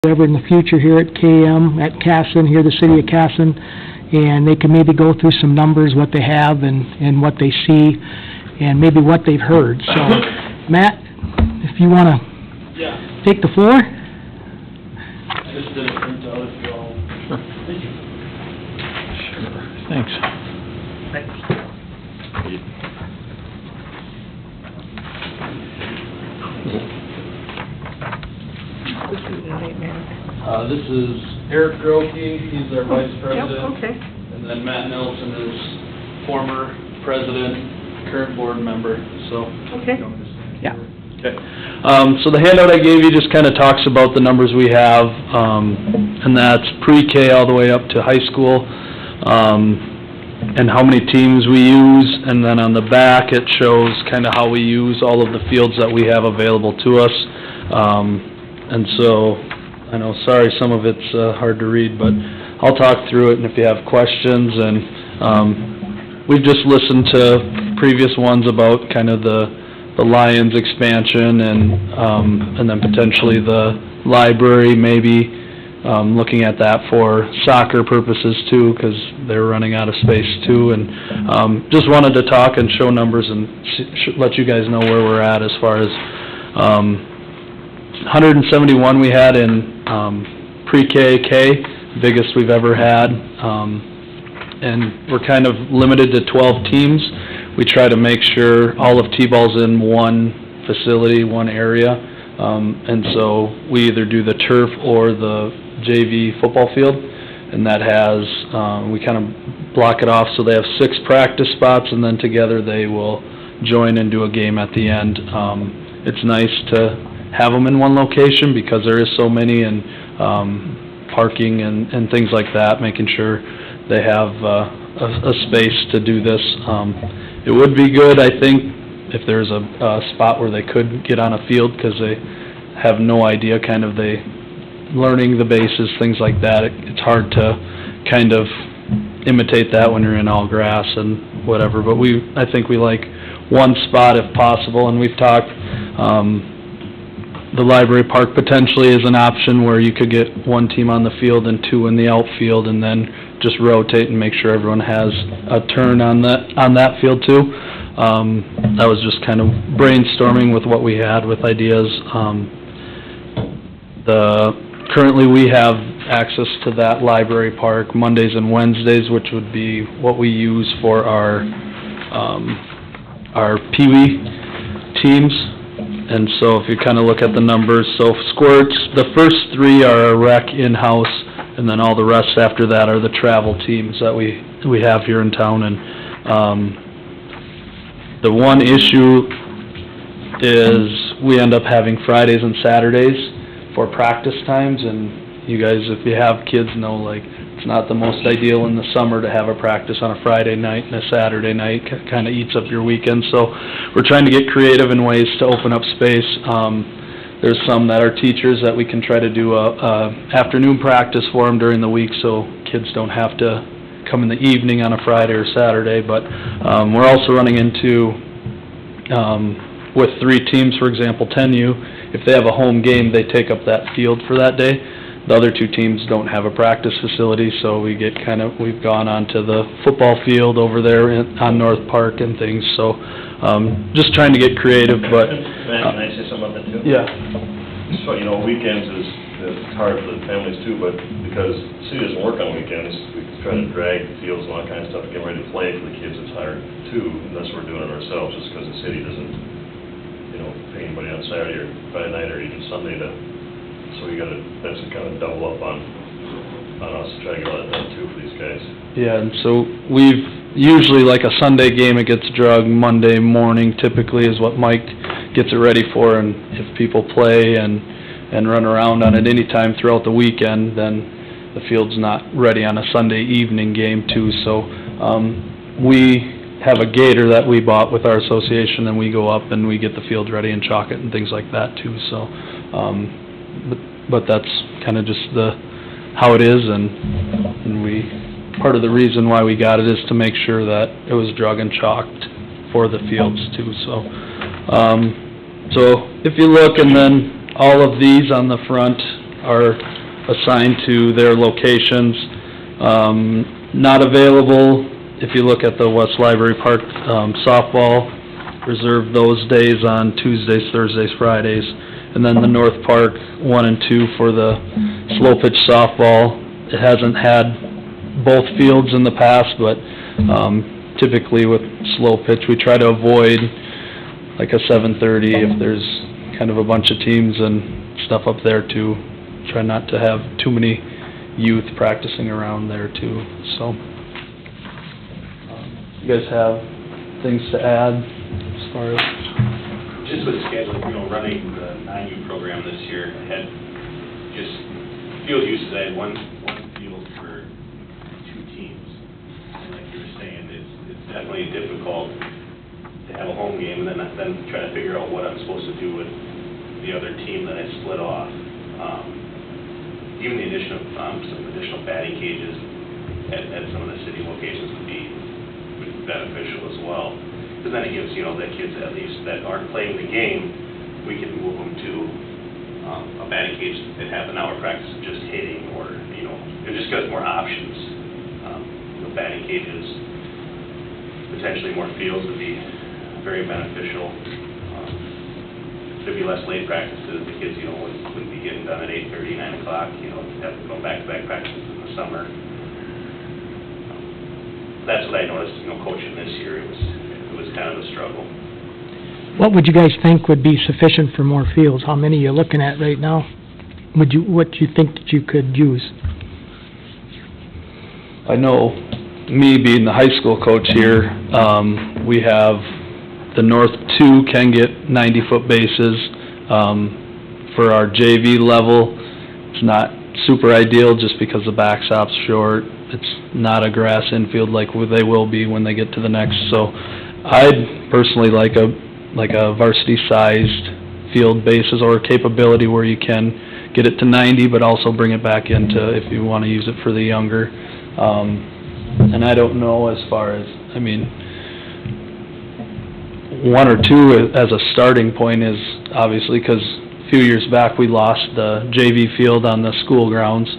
whatever in the future here at KM, at Casson, here the city of Casson, and they can maybe go through some numbers, what they have and what they see, and maybe what they've heard. So, Matt, if you want to take the floor. I just did a printout if you all... Sure. Thanks. This is Eric Groke, he's our vice president. Yep, okay. And then Matt Nelson is former president, current board member, so. Okay. Yeah. Okay. So the handout I gave you just kind of talks about the numbers we have, and that's pre-K all the way up to high school, and how many teams we use, and then on the back it shows kind of how we use all of the fields that we have available to us. And so, I know, sorry, some of it's hard to read, but I'll talk through it, and if you have questions, and we've just listened to previous ones about kind of the Lions expansion, and then potentially the library, maybe looking at that for soccer purposes too, because they're running out of space too, and just wanted to talk and show numbers and let you guys know where we're at as far as 171 we had in pre-K, biggest we've ever had, and we're kind of limited to 12 teams. We try to make sure all of T-ball's in one facility, one area, and so we either do the turf or the JV football field, and that has, we kind of block it off so they have 6 practice spots, and then together they will join and do a game at the end. It's nice to have them in one location because there is so many, and parking and things like that, making sure they have a space to do this. It would be good, I think, if there's a spot where they could get on a field, because they have no idea, kind of learning the bases, things like that. It's hard to kind of imitate that when you're in all grass and whatever, but I think we like one spot if possible, and we've talked, the library park potentially is an option where you could get one team on the field and 2 in the outfield, and then just rotate and make sure everyone has a turn on that field too. That was just kind of brainstorming with what we had with ideas. Currently we have access to that library park Mondays and Wednesdays, which would be what we use for our Pee-wee teams. And so if you kind of look at the numbers, so squirts, the first 3 are a rec in-house, and then all the rest after that are the travel teams that we have here in town. And the one issue is we end up having Fridays and Saturdays for practice times, and you guys, if you have kids, know, like, it's not the most ideal in the summer to have a practice on a Friday night and a Saturday night. Kind of eats up your weekend, so we're trying to get creative in ways to open up space. There's some that are teachers that we can try to do a afternoon practice for them during the week, so kids don't have to come in the evening on a Friday or Saturday. But we're also running into, with 3 teams, for example, 10U, if they have a home game, they take up that field for that day. The other 2 teams don't have a practice facility, so we've gone onto the football field over there on North Park and things, so just trying to get creative, but... Can I say something about that too? Yeah. So, weekends it's hard for the families too, but because the city doesn't work on weekends, we try to drag the fields and all that kind of stuff, get ready to play for the kids. It's hard too, unless we're doing it ourselves, just because the city doesn't, pay anybody on Saturday or Friday night or even Sunday to... So that's kind of double up on us to try to get all that done too for these guys. Yeah, and so we've usually, like a Sunday game, it gets drugged Monday morning typically is what Mike gets it ready for, and if people play and run around on it any time throughout the weekend, then the field's not ready on a Sunday evening game too. So we have a gator that we bought with our association, and we go up and we get the field ready and chalk it and things like that too. So but that's kind of just how it is, and part of the reason why we got it is to make sure that it was drug and chalked for the fields too. So so if you look, and then all of these on the front are assigned to their locations. Not available, if you look at the West Library Park softball, reserve those days on Tuesdays, Thursdays, Fridays. And then the North Park 1 and 2 for the slow pitch softball. It hasn't had both fields in the past, but typically with slow pitch, we try to avoid like a 7:30 if there's kind of a bunch of teams and stuff up there too. Try not to have too many youth practicing around there too, so. You guys have things to add as far as? Just with the schedule, running the 9U program this year, I had just field uses. I had one field for 2 teams. And like you were saying, it's definitely difficult to have a home game and then try to figure out what I'm supposed to do with the other team that I split off. Even the addition of some additional batting cages at some of the city locations would be beneficial as well. Because then it gives, the kids at least that aren't playing the game, we can move them to a batting cage that have an hour practice of just hitting, or, it just gives more options. Batting cages, potentially more fields would be very beneficial. There'd be less late practices. The kids, wouldn't be getting done at 8:30, 9 o'clock, have to go back-to-back practices in the summer. That's what I noticed, coaching this year, it was kind of a struggle. What would you guys think would be sufficient for more fields? How many are you looking at right now? What do you think that you could use? I know, me being the high school coach here, we have the North 2 can get 90-foot bases. For our JV level, it's not super ideal just because the backstop's short. It's not a grass infield like they will be when they get to the next. So I'd personally like a varsity-sized field bases or capability where you can get it to 90, but also bring it back into if you want to use it for the younger. And I don't know as far as, 1 or 2 as a starting point is obviously, because a few years back we lost the JV field on the school grounds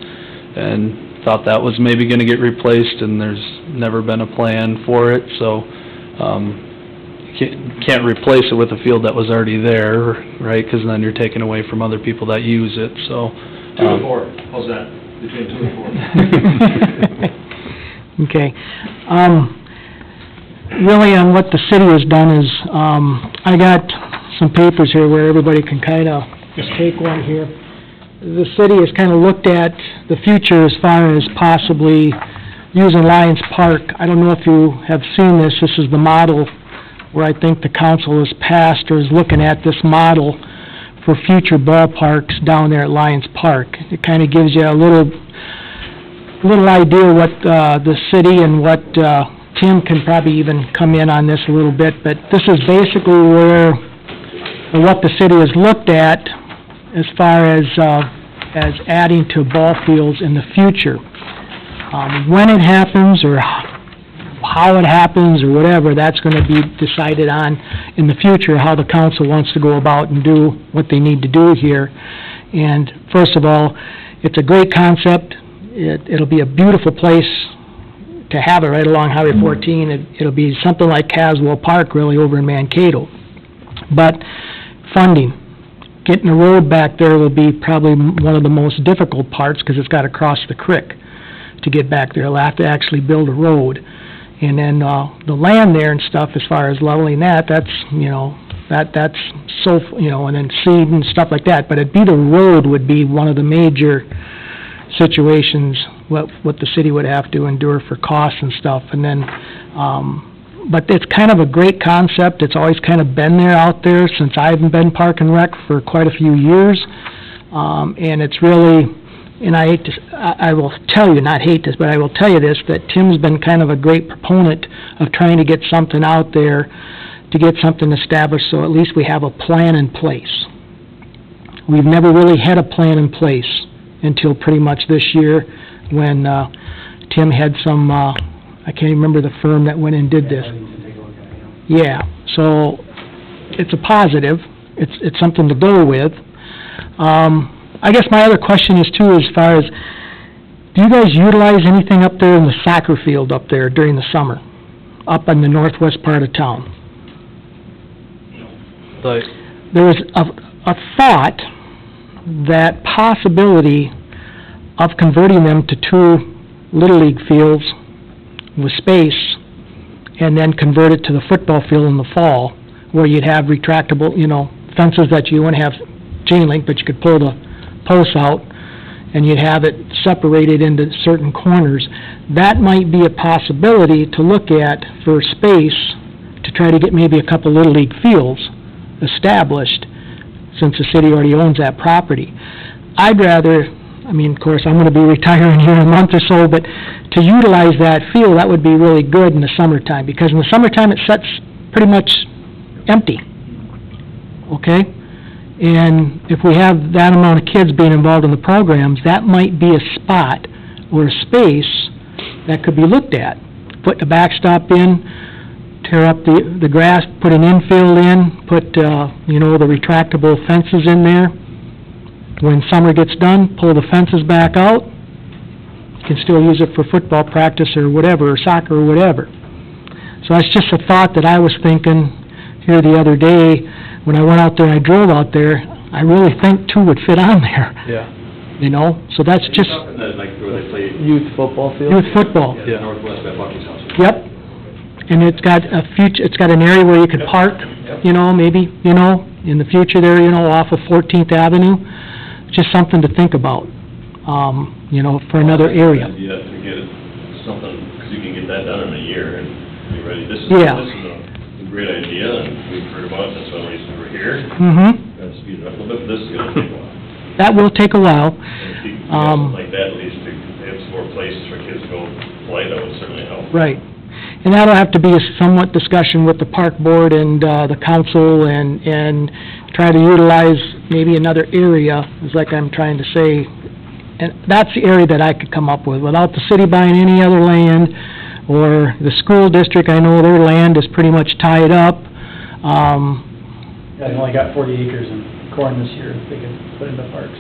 and thought that was maybe going to get replaced, and there's never been a plan for it, so can't replace it with a field that was already there, right, because then you're taking away from other people that use it, so. 2 and 4, how's that, between 2 and 4? Okay. Really on what the city has done is, I got some papers here where everybody can kind of just take one here. The city has kind of looked at the future as far as possibly using Lions Park. I don't know if you have seen this. This is the model where I think the council has passed or is looking at this model for future ballparks down there at Lions Park. It kind of gives you a little idea what the city and what Tim can probably even come in on this a little bit, but this is basically what the city has looked at as far as adding to ball fields in the future. When it happens or how it happens or whatever, that's going to be decided on in the future, how the council wants to go about and do what they need to do here. And first of all, it's a great concept. It'll be a beautiful place to have it right along Highway 14. It'll be something like Caswell Park really over in Mankato. But funding, getting a road back there will be probably one of the most difficult parts because it's got to cross the creek to get back there. They'll have to actually build a road. And then the land there and stuff, as far as leveling that's so, and then seed and stuff like that. But it'd be the road would be one of the major situations what the city would have to endure for costs and stuff. And then, but it's kind of a great concept. It's always kind of been there out there since I've been Park and Rec for quite a few years. And it's really, and I will tell you, not hate this, but I will tell you this, that Tim's been kind of a great proponent of trying to get something out there, to get something established, so at least we have a plan in place. We've never really had a plan in place until pretty much this year when Tim had some, I can't remember the firm that went and did this. Yeah, so it's a positive. It's something to go with. I guess my other question is too, as far as, do you guys utilize anything up there in the soccer field up there during the summer, up in the northwest part of town? Like, There was a thought that possibility of converting them to 2 Little League fields with space, and then convert it to the football field in the fall, where you'd have retractable, fences that you wouldn't have chain link, but you could pull the posts out, and you'd have it separated into certain corners. That might be a possibility to look at for space, to try to get maybe a couple Little League fields established, since the city already owns that property. I'd rather, of course, I'm gonna be retiring here in a month or so, but to utilize that field, that would be really good in the summertime, because in the summertime, it sits pretty much empty, okay? And if we have that amount of kids being involved in the programs, that might be a spot or a space that could be looked at. Put the backstop in, tear up the grass, put an infield in, put, the retractable fences in there. When summer gets done, pull the fences back out. You can still use it for football practice or whatever, or soccer or whatever. So that's just a thought that I was thinking here the other day. When I went out there and I drove out there, I really think 2 would fit on there, yeah. So that's just Up in the, like, where they play Youth football field? youth football. yeah, northwest by Bucky's house. Yep. And it's got an area where you could park, maybe, in the future there, off of 14th Avenue. Just something to think about, for another area. You have to get something, because you can get that done in a year and be ready. This is a great idea, and we've heard about it, that's one reason we're here. Mm-hmm. Got to speed it up a little bit, but this is gonna take a while. That will take a while. And if you can get something like that, at least to have some more places for kids to go play, that would certainly help. Right. And that'll have to be a somewhat discussion with the park board and, the council, and try to utilize maybe another area, is like I'm trying to say. And that's the area that I could come up with, without the city buying any other land, or the school district. I know their land is pretty much tied up. Yeah, they only got 40 acres in corn this year, they could put into parks.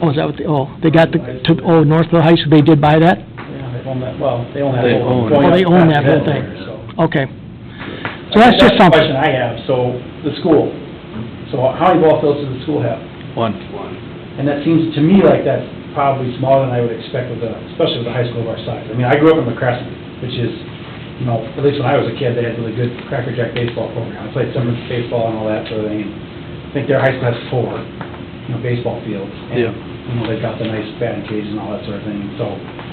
Oh, is that what they got Northville High School, they did buy that? Yeah, they own that, well, they own that They whole. own- going Oh, they up own past that whole there, thing. so. Okay. So that's just the something. question I have, so, the school, so how many ball fields does the school have? 1. And that seems to me like that's probably smaller than I would expect with especially with a high school of our size. I mean, I grew up in McCrasky, which is, at least when I was a kid, they had really good Cracker Jack baseball program. I played summer baseball and all that sort of thing, and I think their high school has 4, baseball fields. Yeah. And, they've got the nice batting cages and all that sort of thing. So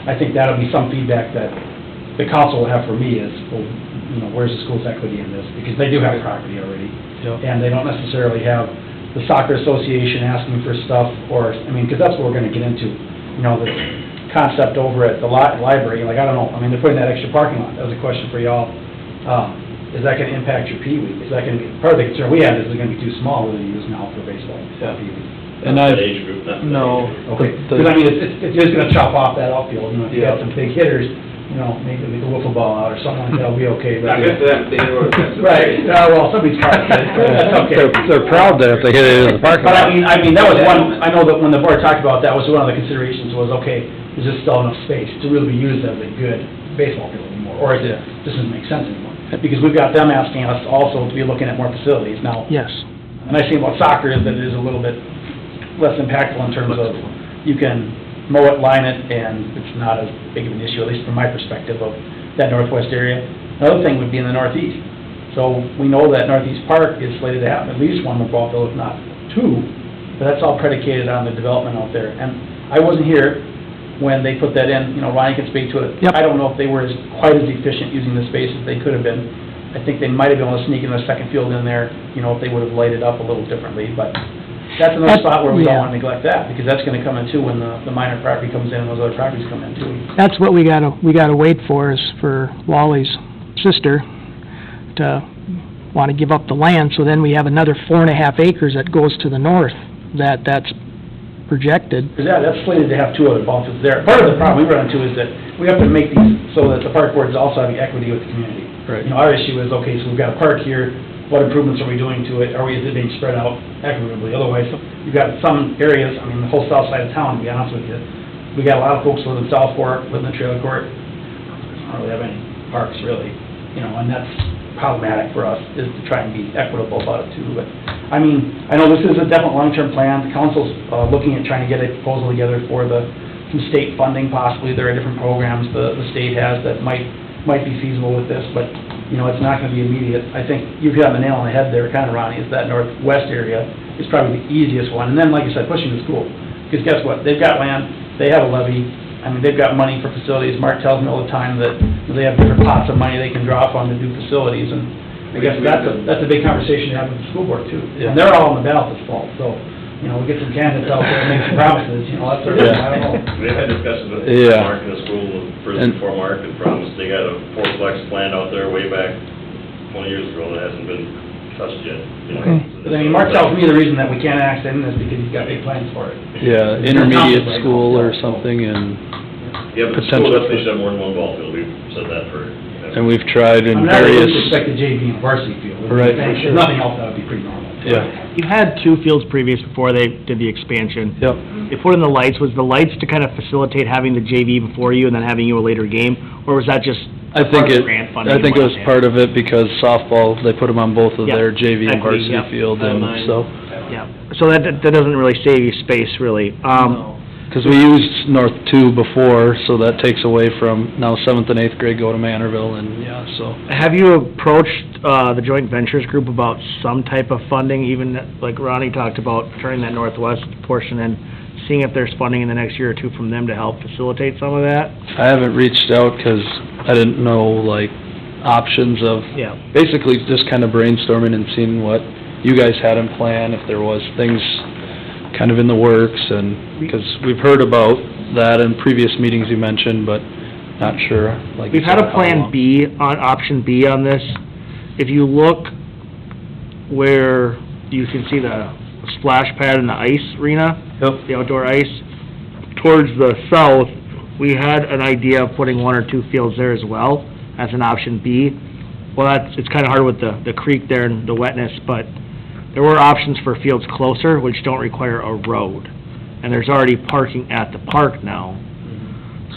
I think that'll be some feedback that the council will have for me is, well, where's the school's equity in this? Because they do have property already. Yep. And they don't necessarily have the soccer association asking for stuff, or, because that's what we're gonna get into. The concept over at the library, I don't know, they're putting that extra parking lot. That was a question for y'all. Is that gonna impact your Pee Wee? Is that gonna be, part of the concern we have is it's gonna be too small to use now for baseball, Yeah. Pee Wee. And Not I, that age group, not that no. age group. Okay, the- because it's just gonna chop off that outfield, if you Yeah. got some big hitters, maybe the wiffle ball out or something like that'll be okay, but. Not good for them, they were. Right, well, somebody's trying to, that's okay. They're proud that if they hit it in the parking But lot. I mean, that was one, I know that when the board talked about that, was one of the considerations was, okay, is this still enough space to really be used as a good baseball field anymore? Or is it, this doesn't make sense anymore? Because we've got them asking us also to be looking at more facilities now. Yes. And I see about soccer is that it is a little bit less impactful in terms of, you can mow it, line it, and it's not as big of an issue, at least from my perspective of that northwest area. Another thing would be in the northeast. So we know that Northeast Park is slated to have at least 1 more ball field, if not 2, but that's all predicated on the development out there. And I wasn't here when they put that in, Ryan can speak to it. Yep. I don't know if they were quite as efficient using the space as they could have been. I think they might have been able to sneak in a second field in there, if they would have lighted up a little differently, but that's another spot where we don't Yeah. want to neglect that, because that's gonna come in too when the minor property comes in and those other properties come in too. That's what we gotta wait for, is for Wally's sister to wanna give up the land, so then we have another 4.5 acres that goes to the north, that's projected. Because that's slated to have 2 other ball fields there. Part of the problem we run into is that we have to make these so that the park boards also have equity with the community. Right. Our issue is, okay, so we've got a park here, what improvements are we doing to it? Is it being spread out equitably? Otherwise, you've got some areas, I mean, the whole south side of town, to be honest with you, we got a lot of folks who live in South Fork, live in the trailer court, don't really have any parks really, and that's problematic for us, is to try and be equitable about it too. But, I mean, I know this is a definite long-term plan. The council's looking at trying to get a proposal together for some state funding possibly. There are different programs the state has that might be feasible with this, but, it's not gonna be immediate. I think you've hit on the nail on the head there, kind of, Ronnie, is that northwest area is probably the easiest one. And then, like you said, pushing the school. Because guess what? They've got land, they have a levy, I mean, they've got money for facilities. Mark tells me all the time that they have different pots of money they can draw from to do facilities, and I guess that's a big conversation to have with the school board too. And they're all on the ballot this fall, so, we get some candidates out there and make some promises, that's sort of, I don't know. We had discussions with Mark in the school, first before Mark, and promised they got a fourplex plan out there way back 20 years ago that hasn't been touched yet. But I mean, Mark tells me the reason that we can't ask him is because he's got big plans for it. Yeah, intermediate school or something, and yeah, but the school definitely should have more than one ball field, we've said that for. And we've tried in I'm not various. really expect the JV and varsity field. Right. If there's nothing else, that would be pretty normal. Yeah. You had 2 fields previous before they did the expansion. Yep. They put in the lights. Was the lights to kind of facilitate having the JV before you and then having you a later game? Or was that just I think part of grant funding? I think it was part of it because softball, they put them on both of Yep. their JV and Equity, varsity yep. field, and so. Yeah, so that doesn't really save you space, really. Because we used North 2 before, so that takes away from, now 7th and 8th grade go to Manorville, and so. Have you approached the joint ventures group about some type of funding, even like Ronnie talked about, turning that northwest portion and seeing if there's funding in the next year or 2 from them to help facilitate some of that? I haven't reached out because I didn't know, options of, Yeah. basically just kind of brainstorming and seeing what you guys had in plan, if there was things kind of in the works, and, because we've heard about that in previous meetings you mentioned, but not sure, like. We've had a plan B, option B on this. If you look where you can see the splash pad and the ice arena, Yep. the outdoor ice, towards the south, we had an idea of putting 1 or 2 fields there as well, as an option B. Well, it's kind of hard with the creek there and the wetness, but there were options for fields closer, which don't require a road. And there's already parking at the park now.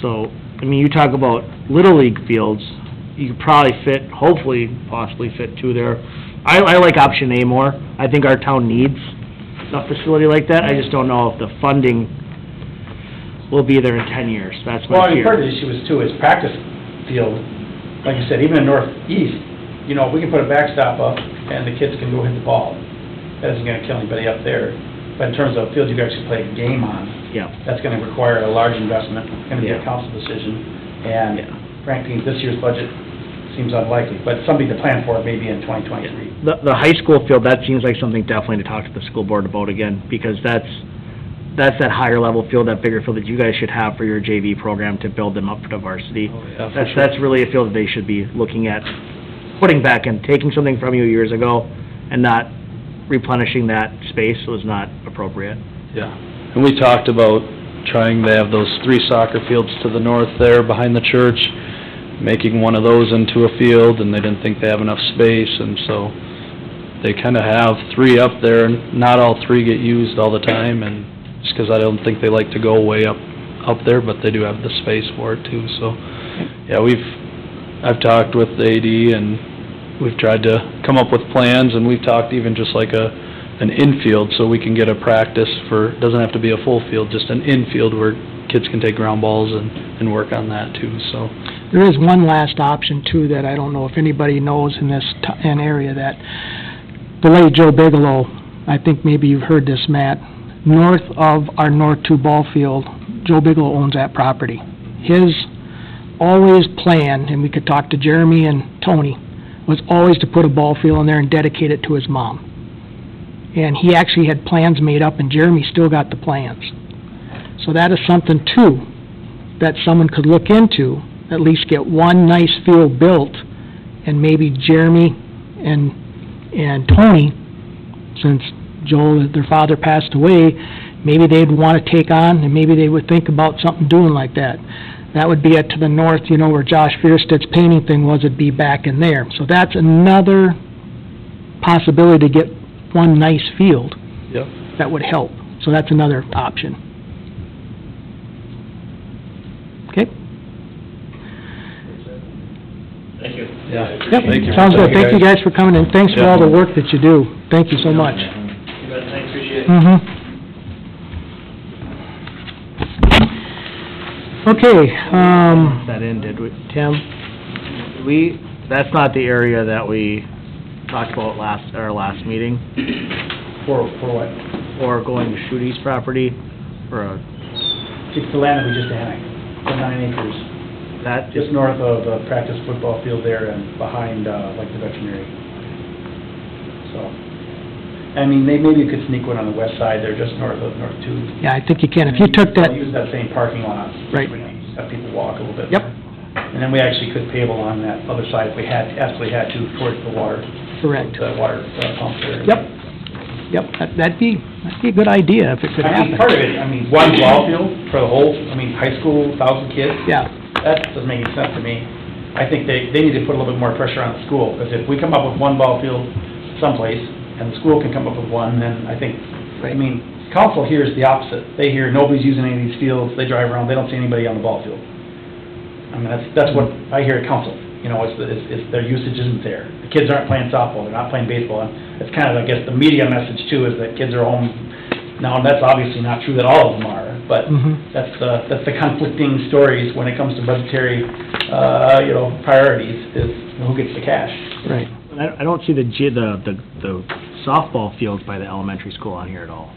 So, I mean, you talk about Little League fields, you could probably fit, hopefully, possibly fit 2 there. I like option A more. I think our town needs a facility like that. I just don't know if the funding will be there in 10 years. That's Well, my I mean, part of fear. the issue is too, is practice field, like you said, even in northeast, if we can put a backstop up and the kids can go hit the ball, that isn't gonna kill anybody up there. But in terms of fields you can actually play a game on, Yeah. that's gonna require a large investment, gonna be a Yeah. council decision. And Yeah. frankly, this year's budget seems unlikely, but something to plan for maybe in 2023. The high school field, that seems like something definitely to talk to the school board about again, because that's that higher level field, that bigger field that you guys should have for your JV program to build them up to varsity. Yeah, for sure. That's really a field that they should be looking at, putting back in, taking something from you years ago and not replenishing that space was not appropriate. Yeah, and we talked about trying to have those 3 soccer fields to the north there behind the church, making one of those into a field, and they didn't think they have enough space, and so they kind of have 3 up there, and not all 3 get used all the time, and just because I don't think they like to go way up there, but they do have the space for it too, so, yeah, I've talked with the AD, and we've tried to come up with plans, and we've talked even just like an infield, so we can get a practice for, doesn't have to be a full field, just an infield where kids can take ground balls and work on that too, so. There is one last option too that I don't know if anybody knows in this area, that the late Joe Bigelow, I think maybe you've heard this, Matt, north of our North 2 ball field, Joe Bigelow owns that property. His always plan, and we could talk to Jeremy and Tony, was always to put a ball field in there and dedicate it to his mom. And he actually had plans made up, and Jeremy still got the plans. So that is something too that someone could look into, at least get one nice field built, and maybe Jeremy and Tony, since Joel, their father, passed away, maybe they'd want to take on, and maybe they would think about something doing like that. That would be to the north, where Josh Fearstead's painting thing was, it'd be back in there. So that's another possibility to get one nice field, Yep. that would help. So that's another option. Okay? Thank you. Yeah. Yep, Thank you. sounds good. Thank you guys for coming in. Thanks for Yeah. all the work that you do. Thank you so much. Thanks, appreciate it. Mm-hmm. Okay, That ended, Tim, that's not the area that we talked about our last meeting, For what? or going to Shooty's property, or It's the land that we just annexed, the 9 acres, that, just north of the practice football field there and behind, like the veterinary. So, I mean, maybe you could sneak one on the west side there, just north of North 2. yeah, I think you can. If you took that, Use that same parking lot. Right. We can have people walk a little bit. Yep. And then we actually could pave along that other side if we absolutely had to, towards the water. correct. The water pump there. Yep, that'd be a good idea if it could I mean, happen. part of it, I mean, one ball field for the whole, I mean, high school, 1,000 kids. Yeah, That doesn't make any sense to me. I think they need to put a little bit more pressure on the school, because if we come up with one ball field someplace, and the school can come up with one, then I think, I mean, council hears the opposite. They hear nobody's using any of these fields, they drive around, they don't see anybody on the ball field. I mean, that's what I hear at council, you know, it's their usage isn't there. The kids aren't playing softball, they're not playing baseball, and it's kind of, I guess, the media message too, is that kids are home. Now, that's obviously not true that all of them are, but Mhm. that's the conflicting stories when it comes to budgetary, priorities, is who gets the cash. right. I don't see the softball fields by the elementary school on here at all.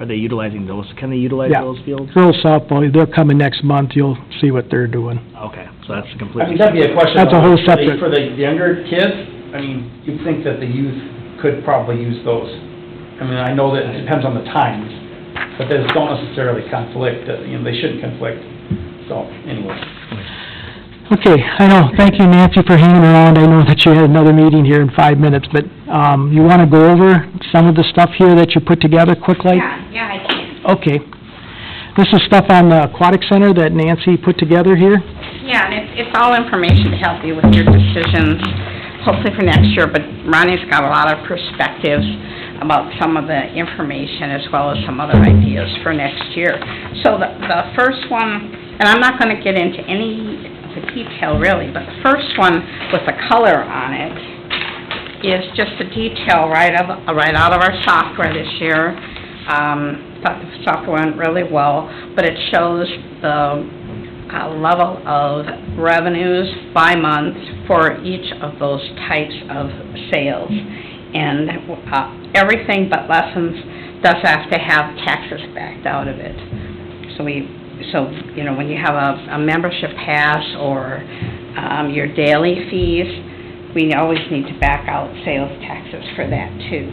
Are they utilizing those, can they utilize Yeah. those fields? Girls softball, they're coming next month, you'll see what they're doing. Okay, so that's I mean, completely, that'd be a question. That's a whole for the- separate- For the younger kids, I mean, you'd think that the youth could probably use those. I mean, I know that it depends on the times, but those don't necessarily conflict, they shouldn't conflict. So, anyway. Okay, I know, thank you, Nancy, for hanging around. I know that you had another meeting here in 5 minutes, but, you wanna go over some of the stuff here that you put together quickly? Yeah, I can. Okay. This is stuff on the aquatic center that Nancy put together here? Yeah, and it's all information to help you with your decisions, hopefully for next year, but Ronnie's got a lot of perspectives about some of the information as well as some other ideas for next year. So the first one, and I'm not gonna get into any of the detail really, but the first one with the color on it is just a detail right out of our software this year. Thought the software went really well, but it shows the level of revenues by month for each of those types of sales. And everything but lessons does have to have taxes backed out of it. So when you have a membership pass or your daily fees, we always need to back out sales taxes for that too.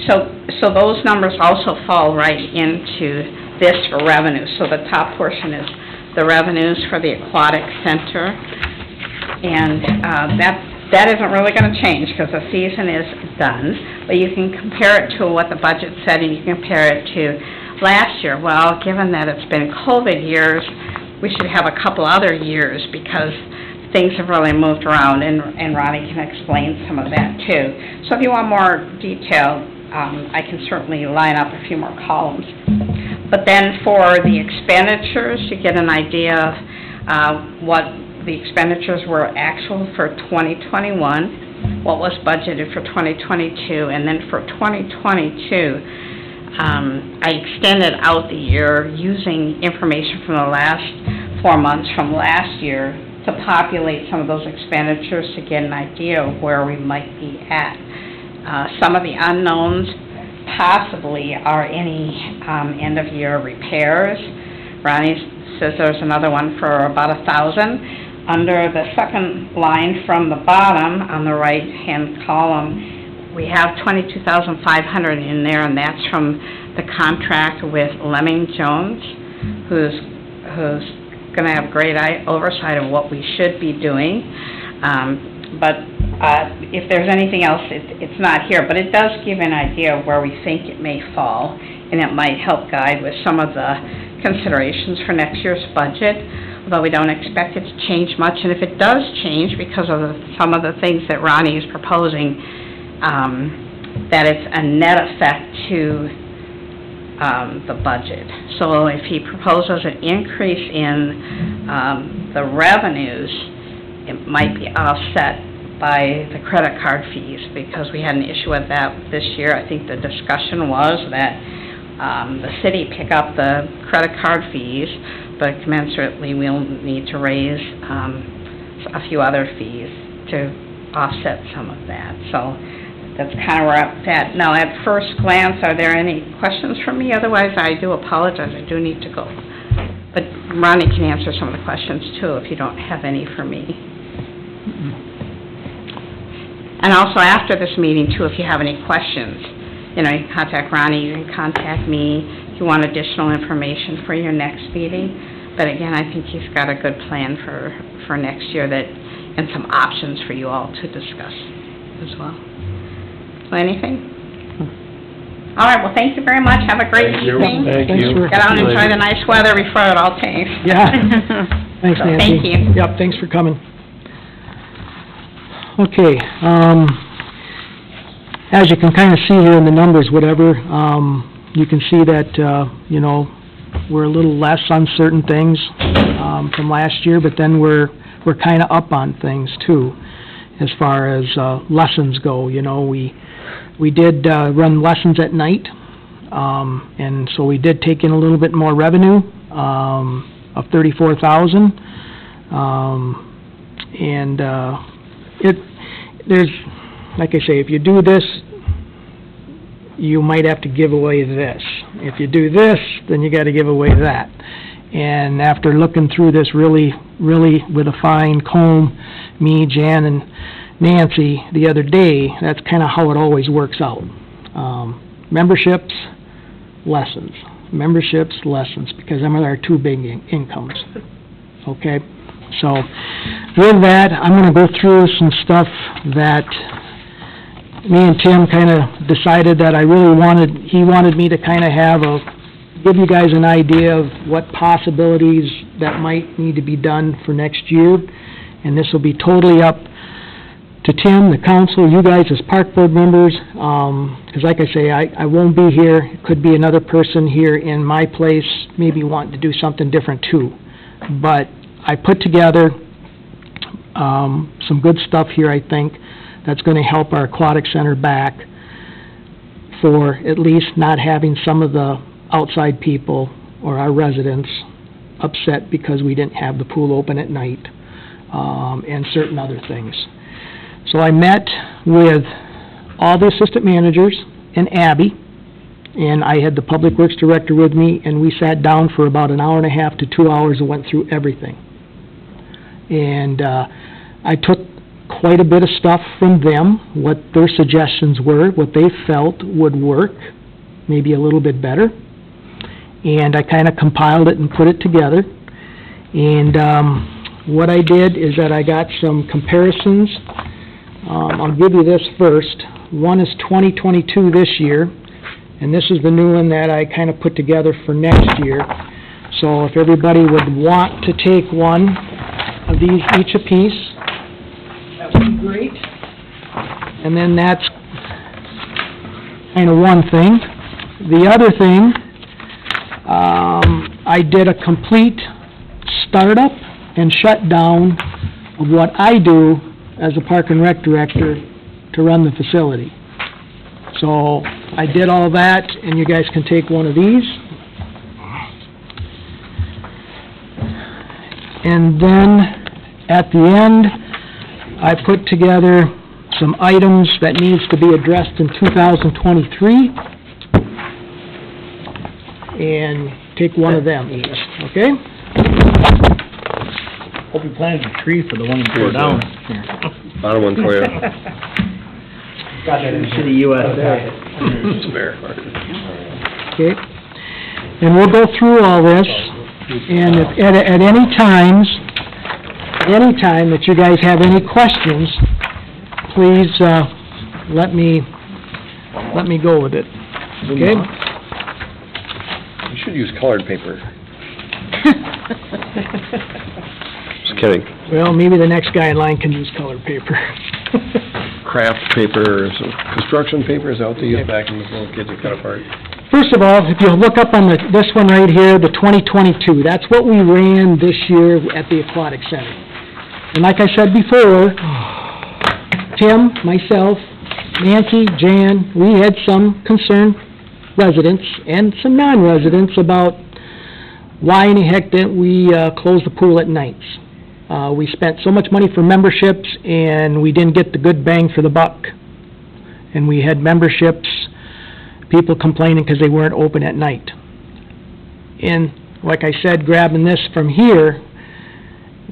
So those numbers also fall right into this for revenue. So the top portion is the revenues for the aquatic center, and that isn't really going to change because the season is done. But you can compare it to what the budget said, and you can compare it to last year. Well, given that it's been COVID years, we should have a couple other years because things have really moved around, and Ronnie can explain some of that too. So if you want more detail, I can certainly line up a few more columns. But then for the expenditures, you get an idea of what the expenditures were actual for 2021, what was budgeted for 2022, and then for 2022, I extended out the year using information from the last 4 months from last year to populate some of those expenditures to get an idea of where we might be at. Some of the unknowns possibly are any end-of-year repairs. Ronnie says there's another one for about 1,000. Under the second line from the bottom on the right-hand column, we have $22,500 in there, and that's from the contract with Lemming Jones, who's going to have great oversight of what we should be doing. But if there's anything else, it's not here, but it does give an idea of where we think it may fall, and it might help guide with some of the considerations for next year's budget, although we don't expect it to change much. And if it does change because of some of the things that Ronnie is proposing, that it's a net effect to the budget. So if he proposes an increase in the revenues, it might be offset by the credit card fees, because we had an issue with that this year. I think the discussion was that the city pick up the credit card fees, but commensurately we'll need to raise a few other fees to offset some of that. So that's kind of where I'm at. Now, at first glance, are there any questions from me? Otherwise, I do apologize, I do need to go. But Ronnie can answer some of the questions too, if you don't have any for me. And also after this meeting too, if you have any questions, you know, you can contact Ronnie, you can contact me if you want additional information for your next meeting. But again, I think he's got a good plan for next year, that, and some options for you all to discuss as well. So anything? All right, well, thank you very much. Have a great evening. Thank you. Get out and enjoy the nice weather before it all changes. Yeah. Thanks, So, Nancy. thank you. Yep, thanks for coming. Okay, as you can kind of see here in the numbers, whatever, you can see that, you know, we're a little less on certain things from last year, but then we're kind of up on things too, as far as lessons go. You know, we did run lessons at night, and so we did take in a little bit more revenue of $34,000, and there's, like I say, if you do this, you might have to give away this. If you do this, then you got to give away that. And after looking through this really with a fine comb, me, Jan, and Nancy the other day, that's kind of how it always works out. Memberships, lessons. Memberships, lessons, because them are our two big incomes. Okay? So, with that, I'm going to go through some stuff that me and Tim kind of decided that he wanted me to kind of give you guys an idea of what possibilities that might need to be done for next year. And this will be totally up to Tim, the council, you guys as park board members, because like I say, I won't be here. It could be another person here in my place, maybe wanting to do something different too. But I put together some good stuff here, I think, that's going to help our aquatic center back for at least not having some of the outside people or our residents upset because we didn't have the pool open at night, and certain other things. So I met with all the assistant managers and Abby, and I had the public works director with me, and we sat down for about an hour and a half to 2 hours and went through everything. And I took quite a bit of stuff from them, what their suggestions were, what they felt would work, maybe a little bit better. And I kind of compiled it and put it together. And what I did is that I got some comparisons. I'll give you this first. One is 2022 this year, and this is the new one that I kind of put together for next year. So if everybody would want to take one of these each a piece, that would be great. And then that's kind of one thing. The other thing, I did a complete startup and shutdown of what I do as a park and rec director to run the facility. So I did all that, and you guys can take one of these. And then at the end, I put together some items that needs to be addressed in 2023, and take one of them each, okay? Hope you planted a tree for the one you tore down. Bottom one for you. Got that in City USA. Spare. Okay, and we'll go through all this, and if at any time that you guys have any questions, please, let me go with it, okay? You should use colored paper. Just kidding. Well, maybe the next guy in line can use colored paper. craft paper, or some construction paper, is that what they use back in the little kids that cut apart? First of all, if you look up on this one right here, the 2022, that's what we ran this year at the Aquatic Center. And like I said before, Tim, myself, Nancy, Jan, we had some concerned residents and some non-residents about why in the heck didn't we close the pool at nights. We spent so much money for memberships, and we didn't get the good bang for the buck. And we had memberships, people complaining because they weren't open at night. And like I said, grabbing this from here,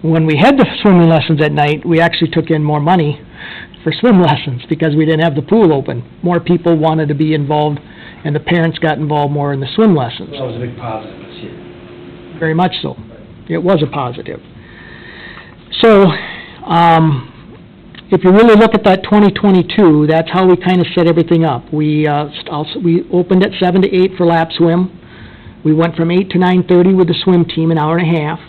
when we had the swimming lessons at night, we actually took in more money for swim lessons because we didn't have the pool open. More people wanted to be involved, and the parents got involved more in the swim lessons. That was a big positive this year. Very much so. It was a positive. So, if you really look at that 2022, that's how we kind of set everything up. We opened at 7 to 8 for lap swim. We went from 8 to 9:30 with the swim team, an hour and a half.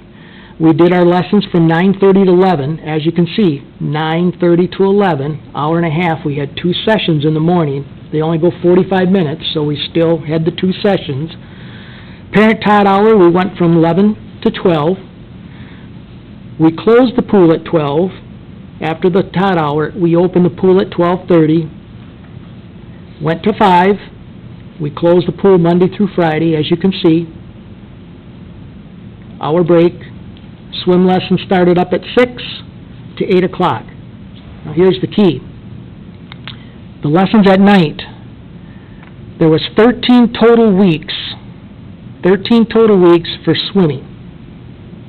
We did our lessons from 9:30 to 11. As you can see, 9:30 to 11, hour and a half. We had 2 sessions in the morning. They only go 45 minutes, so we still had the 2 sessions. Parent-taught hour, we went from 11 to 12. We closed the pool at 12. After the tot hour, we opened the pool at 12:30, went to 5. We closed the pool Monday through Friday, as you can see. Hour break. Swim lesson started up at 6 to 8 o'clock. Now here's the key. The lessons at night, there was 13 total weeks for swimming.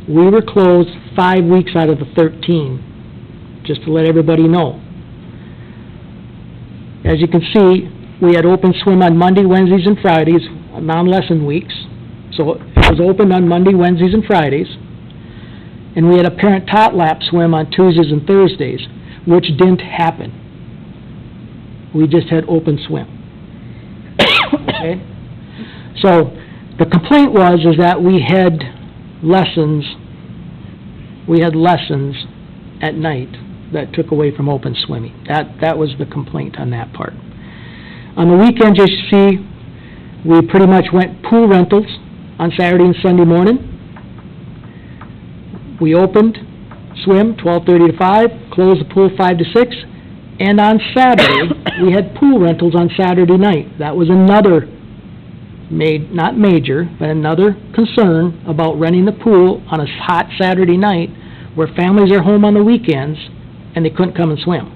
We were closed 5 weeks out of the 13, just to let everybody know. As you can see, we had open swim on Monday, Wednesdays, and Fridays, non-lesson weeks. So it was open on Monday, Wednesdays, and Fridays. And we had a parent-taught lap swim on Tuesdays and Thursdays, which didn't happen. We just had open swim. Okay? So the complaint was that we had lessons at night that took away from open swimming. That was the complaint on that part. On the weekends, you see, we pretty much went pool rentals on Saturday and Sunday morning. We opened swim 12:30 to 5, closed the pool 5 to 6, and on Saturday, we had pool rentals on Saturday night. That was another not major, but another concern about renting the pool on a hot Saturday night where families are home on the weekends and they couldn't come and swim.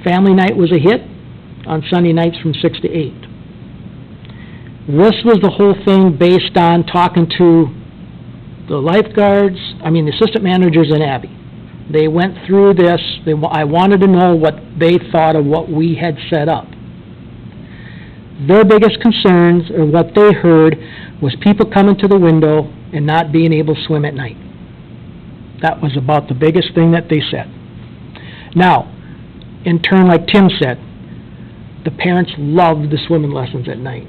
Family night was a hit on Sunday nights from 6 to 8. This was the whole thing based on talking to the lifeguards, the assistant managers in Abby. They went through this. I wanted to know what they thought of what we had set up. Their biggest concerns, or what they heard, was people coming to the window and not being able to swim at night. That was about the biggest thing that they said. Now, in turn, like Tim said, the parents loved the swimming lessons at night.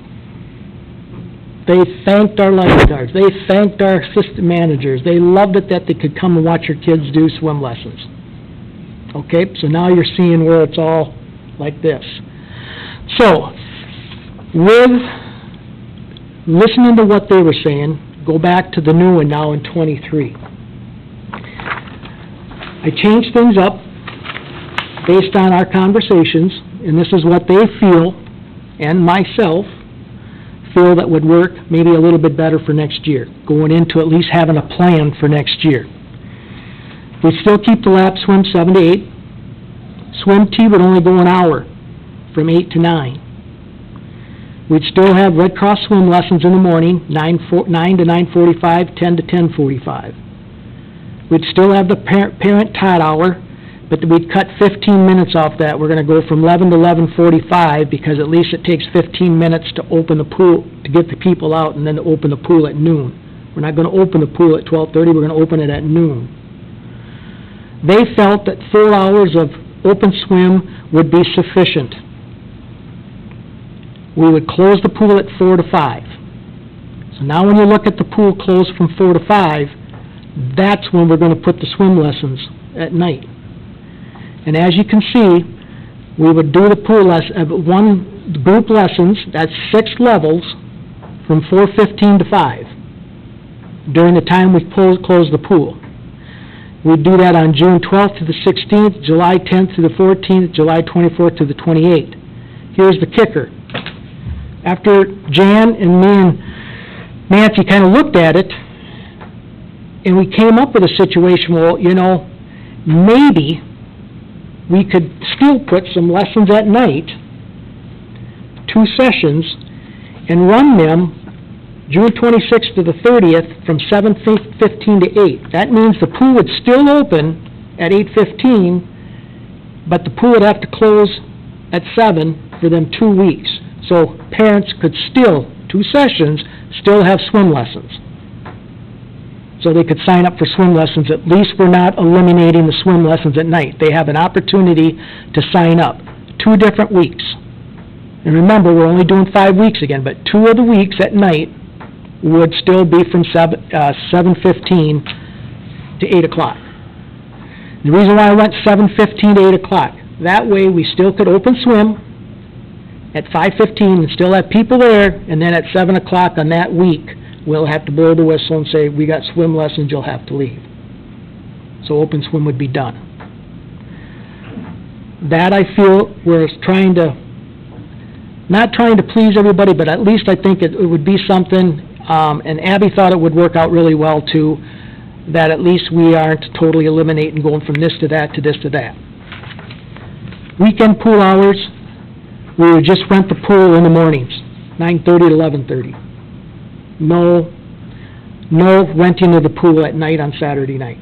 They thanked our lifeguards. They thanked our assistant managers. They loved it that they could come and watch your kids do swim lessons. Okay, so now you're seeing where it's all like this. So, with listening to what they were saying, go back to the new one now in 23. I changed things up based on our conversations, and this is what they feel, and myself feel that would work maybe a little bit better for next year, going into at least having a plan for next year. We'd still keep the lap swim 7 to 8. Swim T would only go an hour from 8 to 9. We'd still have Red Cross swim lessons in the morning, 9 to 9:45, 10 to 10:45. We'd still have the parent-taught hour, but we'd cut 15 minutes off that. We're going to go from 11 to 11:45 because at least it takes 15 minutes to open the pool, to get the people out, and then to open the pool at noon. We're not going to open the pool at 12:30, we're going to open it at noon. They felt that 4 hours of open swim would be sufficient. We would close the pool at 4 to 5. So now when you look at the pool closed from 4 to 5, that's when we're going to put the swim lessons at night. And as you can see, we would do the pool group lessons, that's 6 levels, from 4:15 to 5, during the time we close the pool. We'd do that on June 12th to the 16th, July 10th to the 14th, July 24th to the 28th. Here's the kicker. After Jan and me and Nancy kind of looked at it, and we came up with a situation, well, you know, maybe we could still put some lessons at night, 2 sessions, and run them June 26th to the 30th from 7:15 to 8. That means the pool would still open at 8:15, but the pool would have to close at 7 for them 2 weeks. So parents could still, 2 sessions, still have swim lessons. So they could sign up for swim lessons. At least we're not eliminating the swim lessons at night. They have an opportunity to sign up. 2 different weeks. And remember, we're only doing 5 weeks again, but 2 of the weeks at night would still be from 7:15 to 8 o'clock. The reason why I went 7:15 to 8 o'clock, that way we still could open swim at 5:15 and still have people there, and then at 7 o'clock on that week, we'll have to blow the whistle and say, we got swim lessons, you'll have to leave. So open swim would be done. That I feel we're trying to, not trying to please everybody, but at least I think it would be something, and Abby thought it would work out really well too, that at least we aren't totally eliminating going from this to that to this to that. Weekend pool hours, we would just rent the pool in the mornings, 9:30 to 11:30. No renting of the pool at night on Saturday night.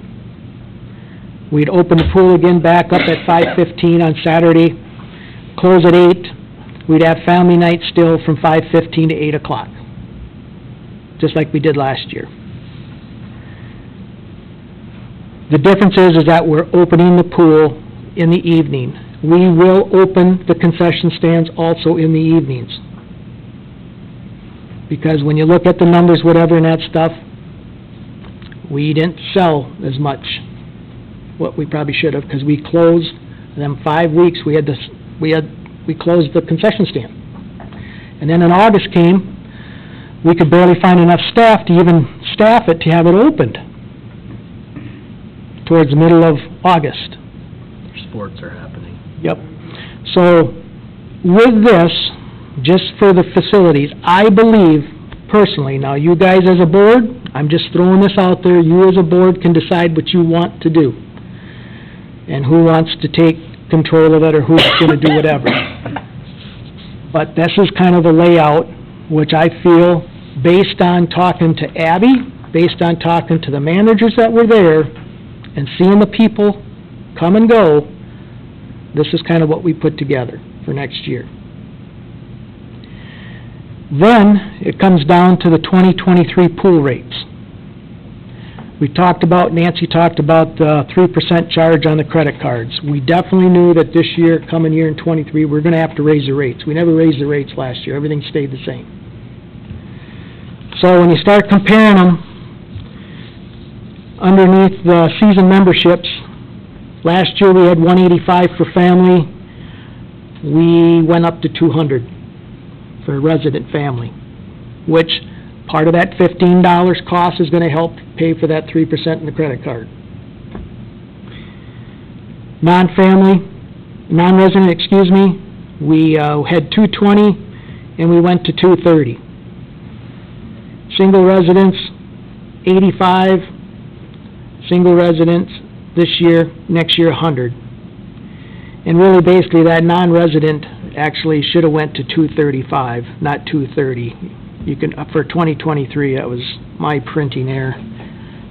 We'd open the pool again back up at 5:15 on Saturday, close at 8. We'd have family night still from 5:15 to 8 o'clock, just like we did last year. The difference is that we're opening the pool in the evening. We will open the concession stands also in the evenings. Because when you look at the numbers, whatever, and that stuff, we didn't sell as much, what we probably should have, because we closed them 5 weeks, we closed the concession stand. And then in August came, we could barely find enough staff to even staff it to have it opened towards the middle of August. Sports are happening. Yep. So with this, just for the facilities, I believe personally, now you guys as a board, I'm just throwing this out there, you as a board can decide what you want to do and who wants to take control of it or who's going to do whatever. But this is kind of a layout which I feel, based on talking to Abby, based on talking to the managers that were there and seeing the people come and go, this is kind of what we put together for next year. Then, it comes down to the 2023 pool rates. Nancy talked about the 3% charge on the credit cards. We definitely knew that this year, coming year in '23, we're going to have to raise the rates. We never raised the rates last year. Everything stayed the same. So when you start comparing them, underneath the season memberships, last year we had $185 for family. We went up to $200 for a resident family, which part of that $15 cost is going to help pay for that 3% in the credit card. Non-resident, we had $220 and we went to $230. Single residents, $85. Single residents this year, next year, $100. And really, basically, that non-resident actually should have went to $235, not $230. You can, for 2023, that was my printing error.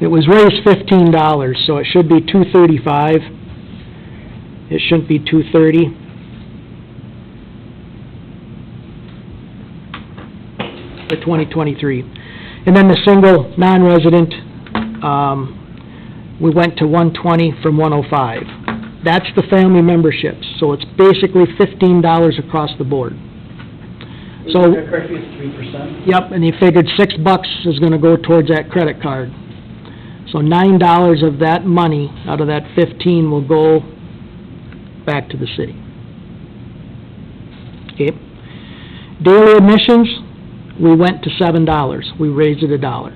It was raised $15, so it should be $235. It shouldn't be $230. For 2023. And then the single non-resident, we went to $120 from $105. That's the family memberships, so it's basically $15 across the board. So, correctly, it's 3%? Yep, and you figured $6 is gonna go towards that credit card. So $9 of that money, out of that 15, will go back to the city. Okay. Daily admissions, we went to $7. We raised it $1.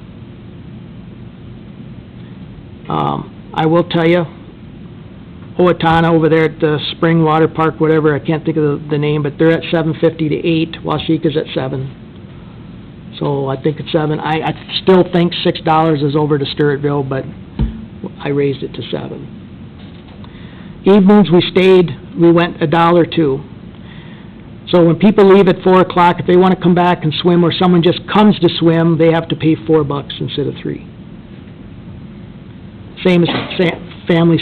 I will tell you, Owatonna over there at the Spring Water Park, whatever, I can't think of the name, but they're at $7.50 to $8, Washika's at $7. So I think it's $7. I still think $6 is over to Sturrettville, but I raised it to $7. Evenings, we went $1 too. So when people leave at 4 o'clock, if they want to come back and swim, or someone just comes to swim, they have to pay $4 instead of $3. Same as Family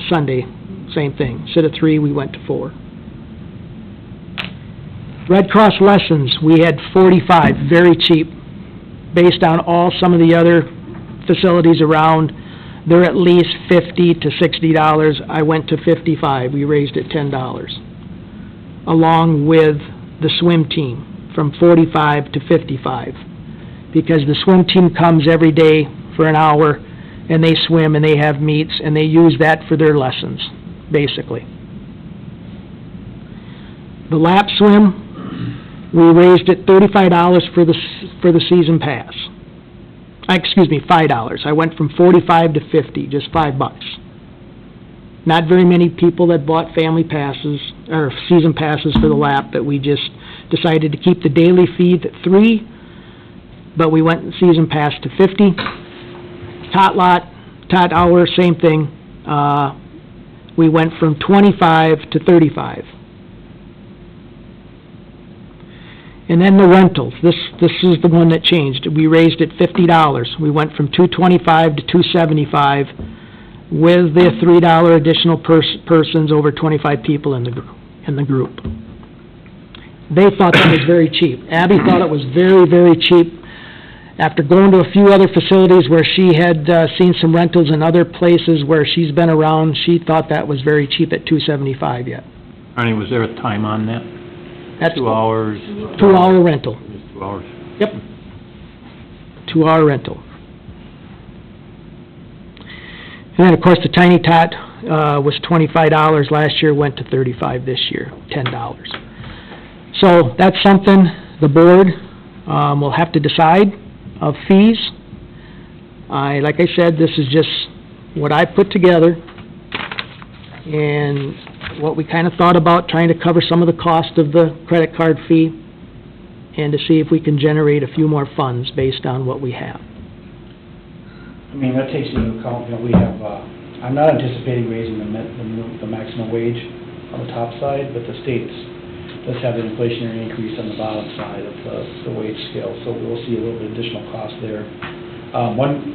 Sunday, same thing. Instead of $3, we went to $4. Red Cross lessons, we had 45, very cheap. Based on some of the other facilities around, they're at least $50 to $60. I went to 55. We raised it $10. Along with the swim team, from 45 to 55. Because the swim team comes every day for an hour, and they swim and they have meets, and they use that for their lessons, basically. The lap swim, we raised it $35 for the season pass. Excuse me, $5. I went from 45 to 50, just $5. Not very many people that bought family passes, or season passes for the lap, but we just decided to keep the daily fee at $3, but we went season pass to 50. Tot hour, same thing. We went from 25 to 35. And then the rentals, this is the one that changed. We raised it $50. We went from $225 to $275 with the $3 additional persons over 25 people in the group. They thought that was very cheap. Abby thought it was very, very cheap. After going to a few other facilities where she had seen some rentals in other places where she's been around, she thought that was very cheap at $275 yet. Arnie, was there a time on that? That's 2 hours? 2 hour rental. Just 2 hours? Yep. 2 hour rental. And then, of course, the Tiny Tot was $25 last year, went to $35 this year, $10. So that's something the board will have to decide of fees. Like I said, this is just what I put together and what we kind of thought about, trying to cover some of the cost of the credit card fee and to see if we can generate a few more funds based on what we have. I mean, that takes into account, we have, I'm not anticipating raising the maximum wage on the top side, but the state does have an inflationary increase on the bottom side of the wage scale, so we'll see a little bit additional cost there.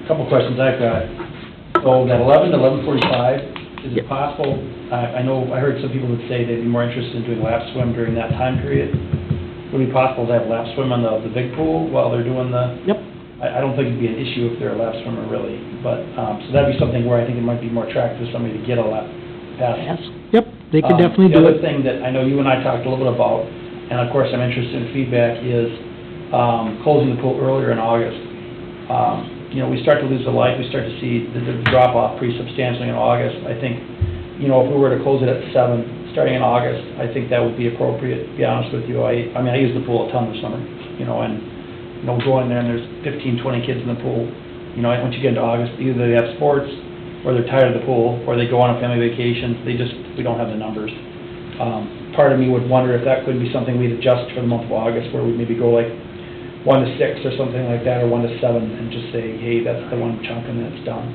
Couple questions I've got. So that 11 to 11:45, is it possible, I know, I heard some people would say they'd be more interested in doing lap swim during that time period. Would it be possible to have lap swim on the big pool while they're doing the... Yep. I don't think it'd be an issue if they're a lap swimmer, really, but, so that'd be something where I think it might be more attractive for somebody to get a lap pass. Yes. Yep, they could definitely do The other it. thing that I know you and I talked a little bit about, and of course I'm interested in feedback, is closing the pool earlier in August. We start to lose the light, we start to see the drop-off pretty substantially in August. I think, if we were to close it at 7, starting in August, I think that would be appropriate, to be honest with you. I use the pool a ton this summer, and go in there and there's 15, 20 kids in the pool. Once you get into August, either they have sports, or they're tired of the pool, or they go on a family vacation. We don't have the numbers. Part of me would wonder if that could be something we'd adjust for the month of August, where we'd maybe go like 1 to 6 or something like that, or 1 to 7, and just say, hey, that's the one chunk and then it's done.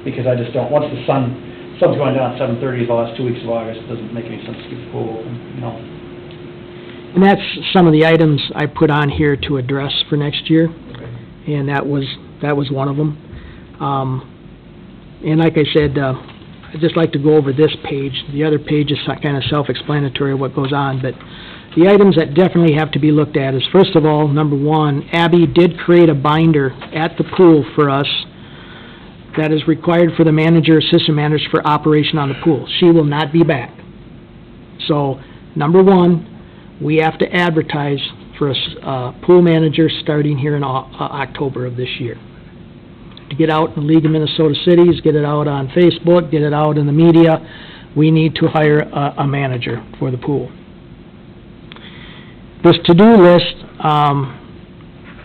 Because I just don't, once the sun's going down at 7:30 the last 2 weeks of August, it doesn't make any sense to keep the pool open, And that's some of the items I put on here to address for next year, and that was one of them. And like I said, I'd just like to go over this page. The other page is kind of self-explanatory what goes on, but the items that definitely have to be looked at is, first of all, number one, Abby did create a binder at the pool for us that is required for the manager, assistant managers for operation on the pool. She will not be back. So, number one, we have to advertise for a pool manager starting here in October of this year. To get out in the League of Minnesota Cities, get it out on Facebook, get it out in the media. we need to hire a manager for the pool. This to-do list,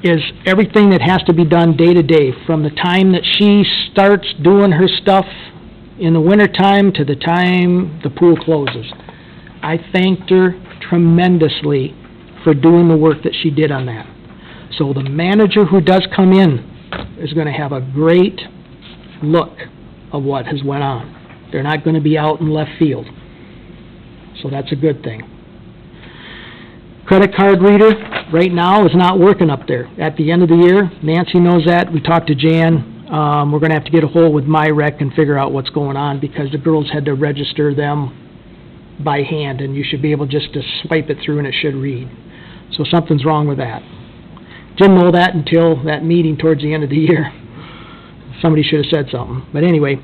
is everything that has to be done day to day, from the time that she starts doing her stuff in the wintertime to the time the pool closes. I thanked her tremendously for doing the work that she did on that. So the manager who does come in is going to have a great look of what has went on. They're not going to be out in left field. So that's a good thing. Credit card reader, right now, is not working up there. At the end of the year, Nancy knows that. We talked to Jan. We're going to have to get a hold with MyRec and figure out what's going on, because the girls had to register them by hand, and you should be able just to swipe it through and it should read. So something's wrong with that. Didn't know that until that meeting towards the end of the year. Somebody should have said something. But anyway,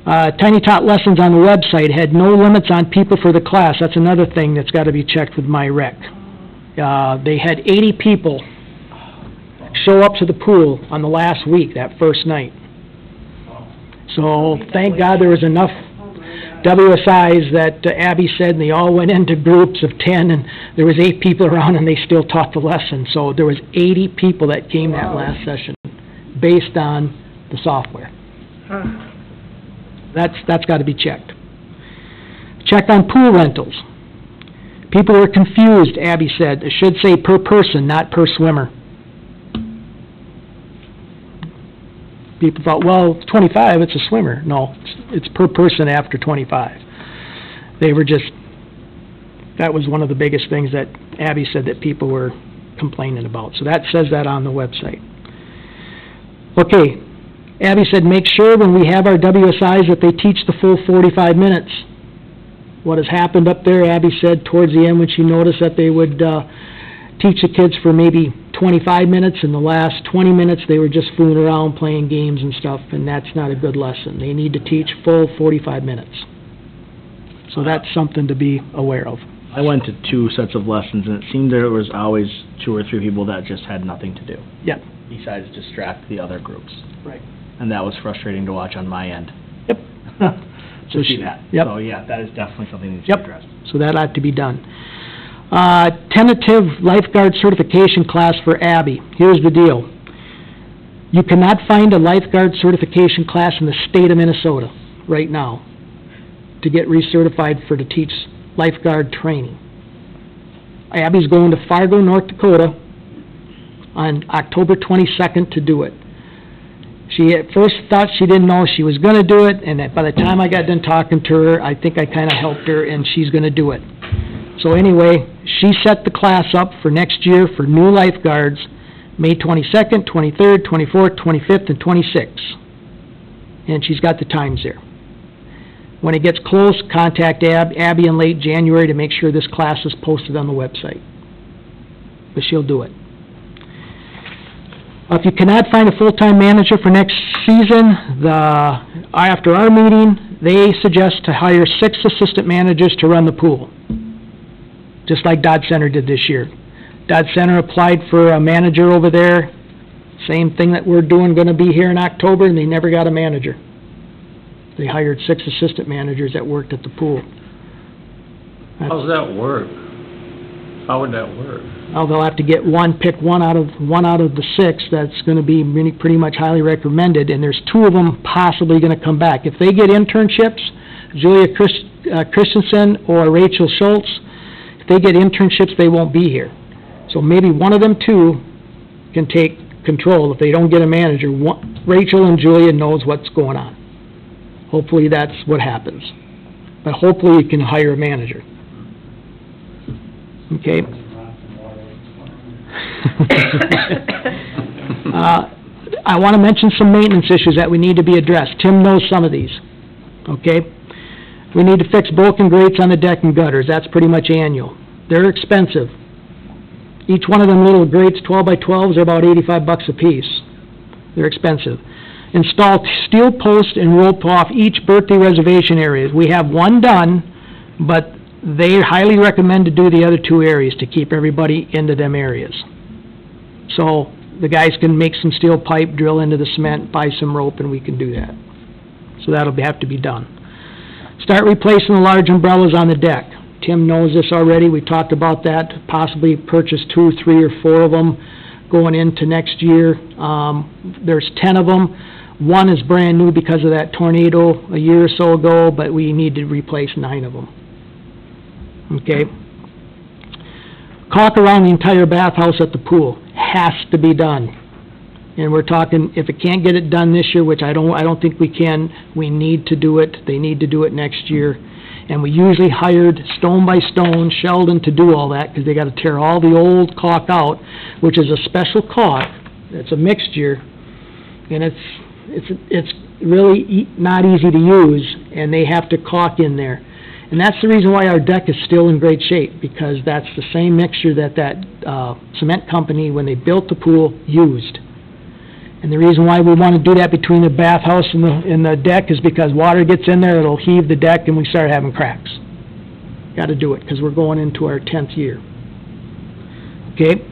Tiny Tot lessons on the website had no limits on people for the class. That's another thing that's got to be checked with MyRec. They had 80 people show up to the pool on the last week, that first night. So thank God there was enough WSIs that Abby said, and they all went into groups of 10, and there was 8 people around, and they still taught the lesson. So there was 80 people that came that last session based on the software. That's got to be checked. Check on pool rentals. People were confused, Abby said. It should say per person, not per swimmer. People thought, well, it's 25, it's a swimmer. No, it's per person after 25. They were just, that was one of the biggest things that Abby said that people were complaining about. So that says that on the website. Okay, Abby said make sure when we have our WSIs that they teach the full 45 minutes. What has happened up there, Abby said towards the end when she noticed that they would teach the kids for maybe 25 minutes, and the last 20 minutes they were just fooling around playing games and stuff, and that's not a good lesson. They need to teach full 45 minutes. So that's something to be aware of. I went to 2 sets of lessons, and it seemed there was always 2 or 3 people that just had nothing to do. Yep. Besides distract the other groups. Right. And that was frustrating to watch on my end. Yep. To see that. Yep. So, yeah, that is definitely something that needs to be addressed. So that ought to be done. Tentative lifeguard certification class for Abby. Here's the deal. You cannot find a lifeguard certification class in the state of Minnesota right now to get recertified to teach lifeguard training. Abby's going to Fargo, North Dakota on October 22nd to do it. She at first thought she didn't know she was going to do it, and by the time I got done talking to her, I think I kind of helped her, and she's going to do it. So anyway, she set the class up for next year for new lifeguards, May 22nd, 23rd, 24th, 25th, and 26th. And she's got the times there. When it gets close, contact Abby in late January to make sure this class is posted on the website. But she'll do it. If you cannot find a full-time manager for next season, after our meeting, they suggest to hire 6 assistant managers to run the pool, just like Dodge Center did this year. Dodge Center applied for a manager over there, same thing that we're doing, going to be here in October, and they never got a manager. They hired 6 assistant managers that worked at the pool. How's that work? How would that work? Well, they'll have to pick one out of the 6 that's going to be pretty much highly recommended, and there's 2 of them possibly going to come back. If they get internships, Julia Christensen or Rachel Schultz, if they get internships, they won't be here. So maybe one of them 2 can take control. If they don't get a manager, Rachel and Julia knows what's going on. Hopefully that's what happens. But hopefully you can hire a manager. Okay. I want to mention some maintenance issues that we need to be addressed. Tim knows some of these. Okay? We need to fix broken grates on the deck and gutters. That's pretty much annual. They're expensive. Each one of them little grates, 12 by 12s, are about $85 a piece. They're expensive. Install steel posts and rope off each birthday reservation areas. We have one done, but they highly recommend to do the other 2 areas to keep everybody into them areas. So the guys can make some steel pipe, drill into the cement, buy some rope, and we can do that. So that'll have to be done. Start replacing the large umbrellas on the deck. Tim knows this already, we talked about that, possibly purchase 2, 3, or 4 of them going into next year. There's 10 of them. One is brand new because of that tornado a year or so ago, but we need to replace 9 of them. Okay? Caulk around the entire bathhouse at the pool has to be done. And we're talking, if it can't get it done this year, which I don't think we can, we need to do it. They need to do it next year. And we usually hired Stone by Stone, Sheldon, to do all that, because they got to tear all the old caulk out, which is a special caulk. It's a mixture, and it's really not easy to use, and they have to caulk in there. And that's the reason why our deck is still in great shape, because that's the same mixture that cement company, when they built the pool, used. And the reason why we want to do that between the bathhouse and the deck is because water gets in there, it'll heave the deck, and we start having cracks. Got to do it, because we're going into our 10th year. Okay?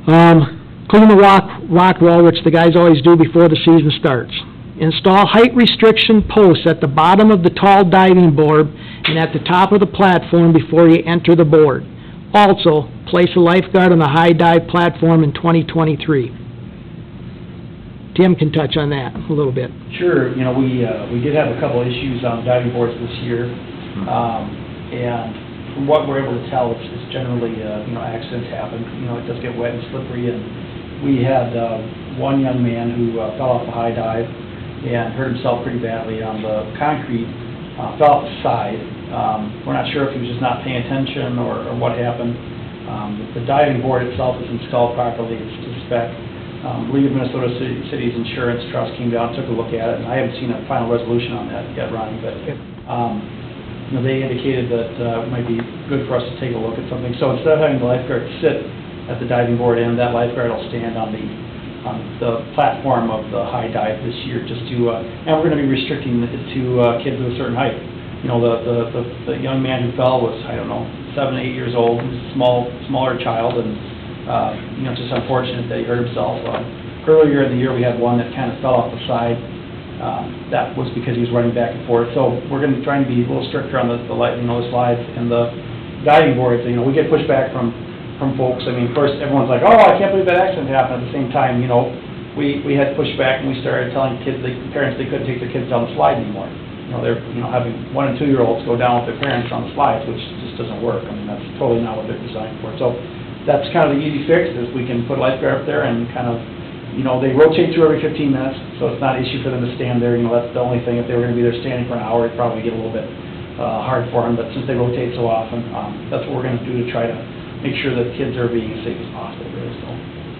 Clean the rock wall, which the guys always do before the season starts. Install height restriction posts at the bottom of the tall diving board and at the top of the platform before you enter the board. Also, place a lifeguard on the high dive platform in 2023. Tim can touch on that a little bit. Sure. You know, we did have a couple issues on diving boards this year, and from what we're able to tell, it's generally, accidents happen. You know, it does get wet and slippery, and we had one young man who fell off the high dive and hurt himself pretty badly on the concrete, fell off the side. We're not sure if he was just not paying attention or what happened. The diving board itself is installed properly. It's to spec. League of Minnesota Cities Insurance Trust came down, took a look at it, and I haven't seen a final resolution on that yet, Ronnie, but they indicated that it might be good for us to take a look at something. So instead of having the lifeguard sit at the diving board end, that lifeguard will stand on the platform of the high dive this year, just to, and we're going to be restricting it to kids of a certain height. You know, the young man who fell was, 7, 8 years old, he was a smaller child, and it's just unfortunate that he hurt himself. Earlier in the year, we had one that kind of fell off the side. That was because he was running back and forth. So we're going to try and be a little stricter on the slides and the diving boards. You know, we get pushback from folks. I mean, first everyone's like, "Oh, I can't believe that accident happened." At the same time, we had pushback and we started telling parents they couldn't take their kids down the slide anymore. They're having 1- and 2-year-olds go down with their parents on the slides, which just doesn't work. I mean, that's totally not what they're designed for. So that's kind of the easy fix, is we can put a lifeguard up there and kind of, they rotate through every 15 minutes, so it's not an issue for them to stand there. That's the only thing. If they were going to be there standing for an hour, it'd probably get a little bit hard for them, but since they rotate so often, that's what we're going to do to try to make sure that kids are being as safe as possible there, so.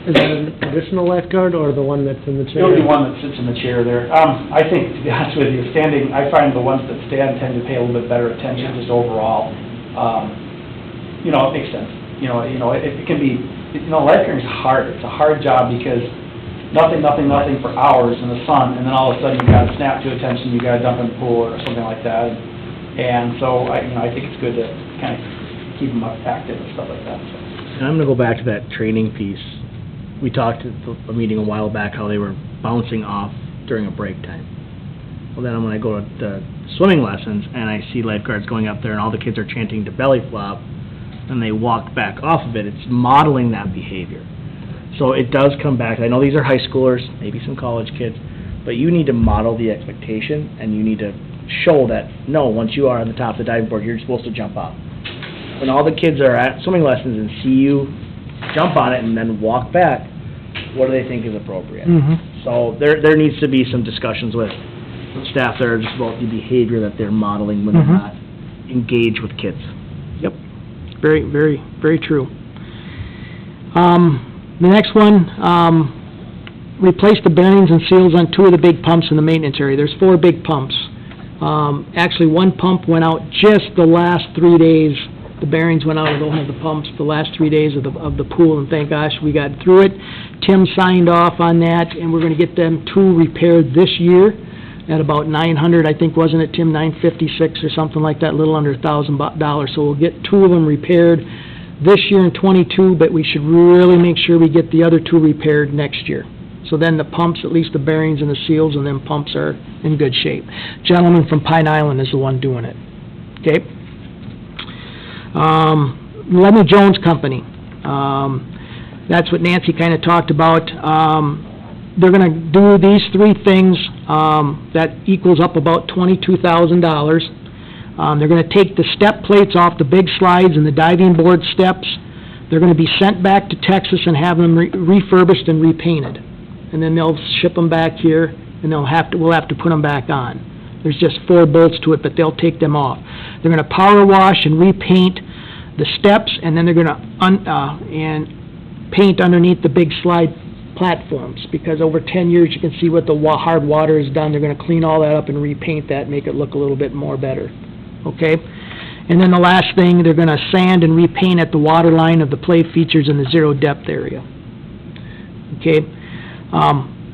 Is that an additional lifeguard or the one that's in the chair? The only one that sits in the chair there. I think, to be honest with you, I find the ones that stand tend to pay a little bit better attention just overall. It makes sense. It can be, lifeguarding is hard. It's a hard job because nothing for hours in the sun, and then all of a sudden you got to snap to attention, you got to dump in the pool or something like that. And so, I think it's good to kind of keep them active and stuff like that. So. And I'm going to go back to that training piece. We talked at a meeting a while back how they were bouncing off during a break time. Well, then when I go to the swimming lessons and I see lifeguards going up there and all the kids are chanting to belly flop, and they walk back off of it, it's modeling that behavior. So it does come back. I know these are high schoolers, maybe some college kids, but you need to model the expectation, and you need to show that, no, once you are on the top of the diving board, you're supposed to jump off. When all the kids are at swimming lessons and see you jump on it and then walk back, what do they think is appropriate? Mm-hmm. So there needs to be some discussions with staff there just about the behavior that they're modeling when they're not engaged with kids. Yep. Very, very, very true. The next one, replace the bearings and seals on 2 of the big pumps in the maintenance area. There's 4 big pumps. Actually, one pump went out just the last 3 days. The bearings went out of one of the pumps the last 3 days of the pool, and thank gosh we got through it. Tim signed off on that, and we're going to get them 2 repaired this year at about $900, I think, wasn't it, Tim, $956 or something like that, a little under $1,000. So we'll get 2 of them repaired this year in '22, but we should really make sure we get the other 2 repaired next year. So then the pumps, at least the bearings and the seals and them pumps are in good shape. Gentleman from Pine Island is the one doing it, okay? Lemmy Jones Company, that's what Nancy kinda talked about. They're gonna do these three things, that equals up about $22,000. They're gonna take the step plates off the big slides and the diving board steps. They're gonna be sent back to Texas and have them refurbished and repainted. And then they'll ship them back here, and we'll have to put them back on. There's just 4 bolts to it, but they'll take them off. They're gonna power wash and repaint the steps, and then they're gonna and paint underneath the big slide platforms, because over 10 years, you can see what the hard water has done. They're gonna clean all that up and repaint that, make it look a little bit more better, okay? And then the last thing, they're gonna sand and repaint at the water line of the play features in the zero depth area, okay?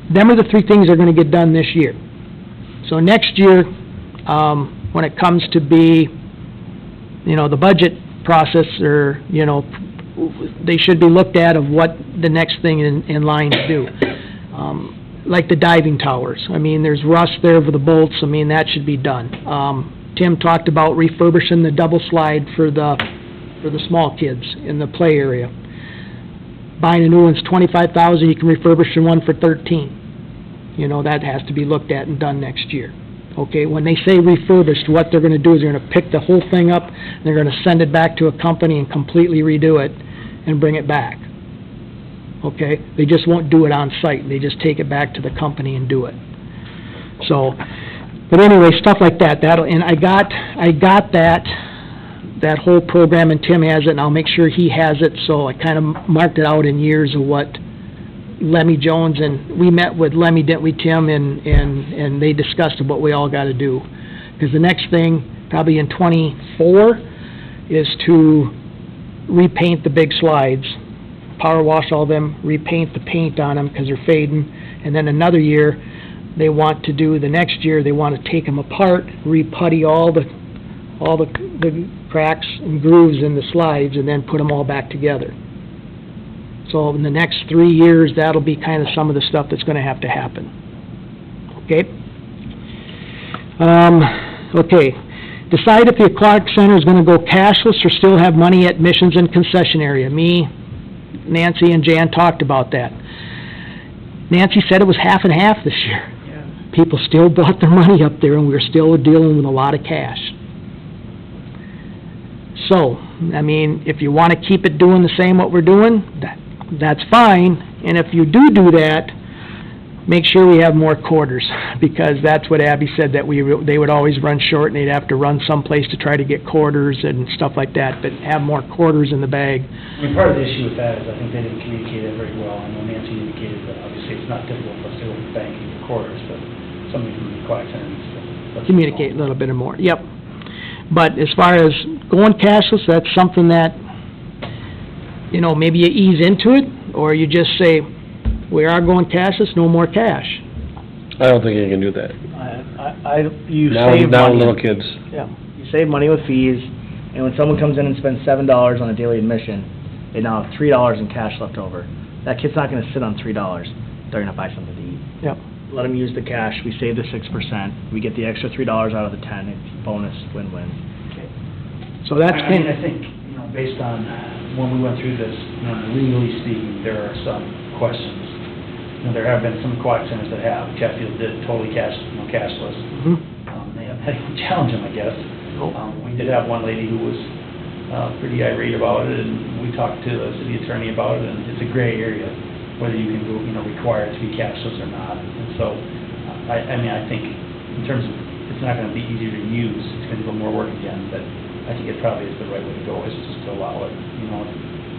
Them are the 3 things that are gonna get done this year. So next year, when it comes to be, the budget process, or, they should be looked at of what the next thing in line to do. Like the diving towers. I mean, there's rust there for the bolts. I mean, that should be done. Tim talked about refurbishing the double slide for the small kids in the play area. Buying a new one's $25,000, you can refurbish one for $13,000. That has to be looked at and done next year. Okay, when they say refurbished, what they're gonna do is they're gonna pick the whole thing up, and they're gonna send it back to a company and completely redo it and bring it back. Okay, they just won't do it on site, they just take it back to the company and do it. So, but anyway, stuff like that, and I got that whole program, and Tim has it, and I'll make sure he has it, so I kind of marked it out in years of what Lemmy Jones, and we met with Lemmy, didn't we, Tim, and they discussed what we all got to do. Because the next thing, probably in '24, is to repaint the big slides, power wash all of them, repaint the paint on them because they're fading, and then another year, they want to do, the next year, they want to take them apart, re-putty all the cracks and grooves in the slides, and then put them all back together. So in the next 3 years, that'll be kind of some of the stuff that's going to have to happen. Okay? Okay. Decide if the aquatic center is going to go cashless or still have money at admissions and concession area. Me, Nancy, and Jan talked about that. Nancy said it was half and half this year. Yeah. People still brought their money up there, and we were still dealing with a lot of cash. So, I mean, if you want to keep it doing the same what we're doing, that's fine, and if you do that, make sure we have more quarters, because that's what Abby said, that they would always run short, and they'd have to run someplace to try to get quarters and stuff like that, but have more quarters in the bag. I mean, part of the issue with that is I think they didn't communicate it very well. I know Nancy indicated that obviously it's not typical for us to go to the bank and get quarters, but somebody from the aquatic center needs to communicate a little bit more. Yep. But as far as going cashless, that's something that, maybe you ease into it, or you just say, we are going cashless, no more cash. I don't think you can do that. You Now, save now money. little kids. Yeah, you save money with fees, and when someone comes in and spends $7 on a daily admission, they now have $3 in cash left over. That kid's not gonna sit on $3. They're gonna buy something to eat. Yep. Let them use the cash, we save the 6%, we get the extra $3 out of the 10, it's bonus, win-win. So that's I mean, I think, based on when we went through this, legally speaking, there are some questions. There have been some aquatic centers that have. Chatfield did totally cashless. Mm-hmm. They have had to challenge them, I guess. We did have one lady who was pretty irate about it, and we talked to the city attorney about it, and it's a gray area, whether you can go, require it to be cashless or not. And so, I think in terms of, it's not going to be easier to use, it's going to go more work again, but I think it probably is the right way to go, is just to allow it,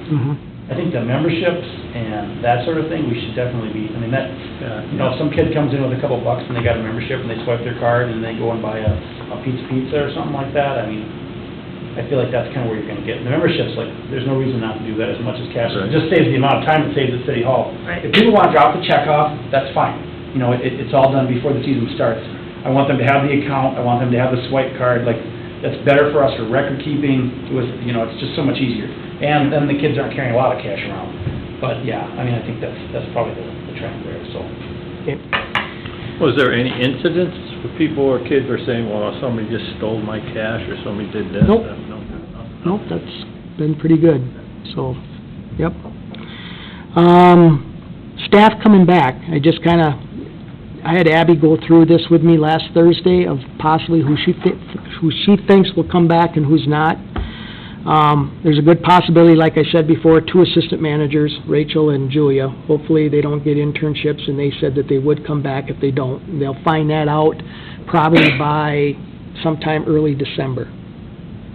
Mm-hmm. I think the memberships and that sort of thing, we should definitely be, if some kid comes in with a couple bucks and they got a membership and they swipe their card and they go and buy a pizza or something like that, I feel like that's kind of where you're going to get. The memberships, there's no reason not to do that as much as cash. Right. It just saves the amount of time it saves at City Hall. Right. If people want to drop the check off, that's fine. It's all done before the season starts. I want them to have the account, I want them to have the swipe card, that's better for us for record keeping. It's just so much easier. And then the kids aren't carrying a lot of cash around. But yeah, I think that's probably the the trend there, so. Okay. Was there any incidents where people or kids were saying, well, somebody just stole my cash, or somebody did this? Nope. No. Nope, that's been pretty good, so, yep. Staff coming back, I had Abby go through this with me last Thursday of possibly who she thinks will come back and who's not. There's a good possibility, like I said before, 2 assistant managers, Rachel and Julia. Hopefully they don't get internships, and they said that they would come back if they don't. They'll find that out probably by sometime early December.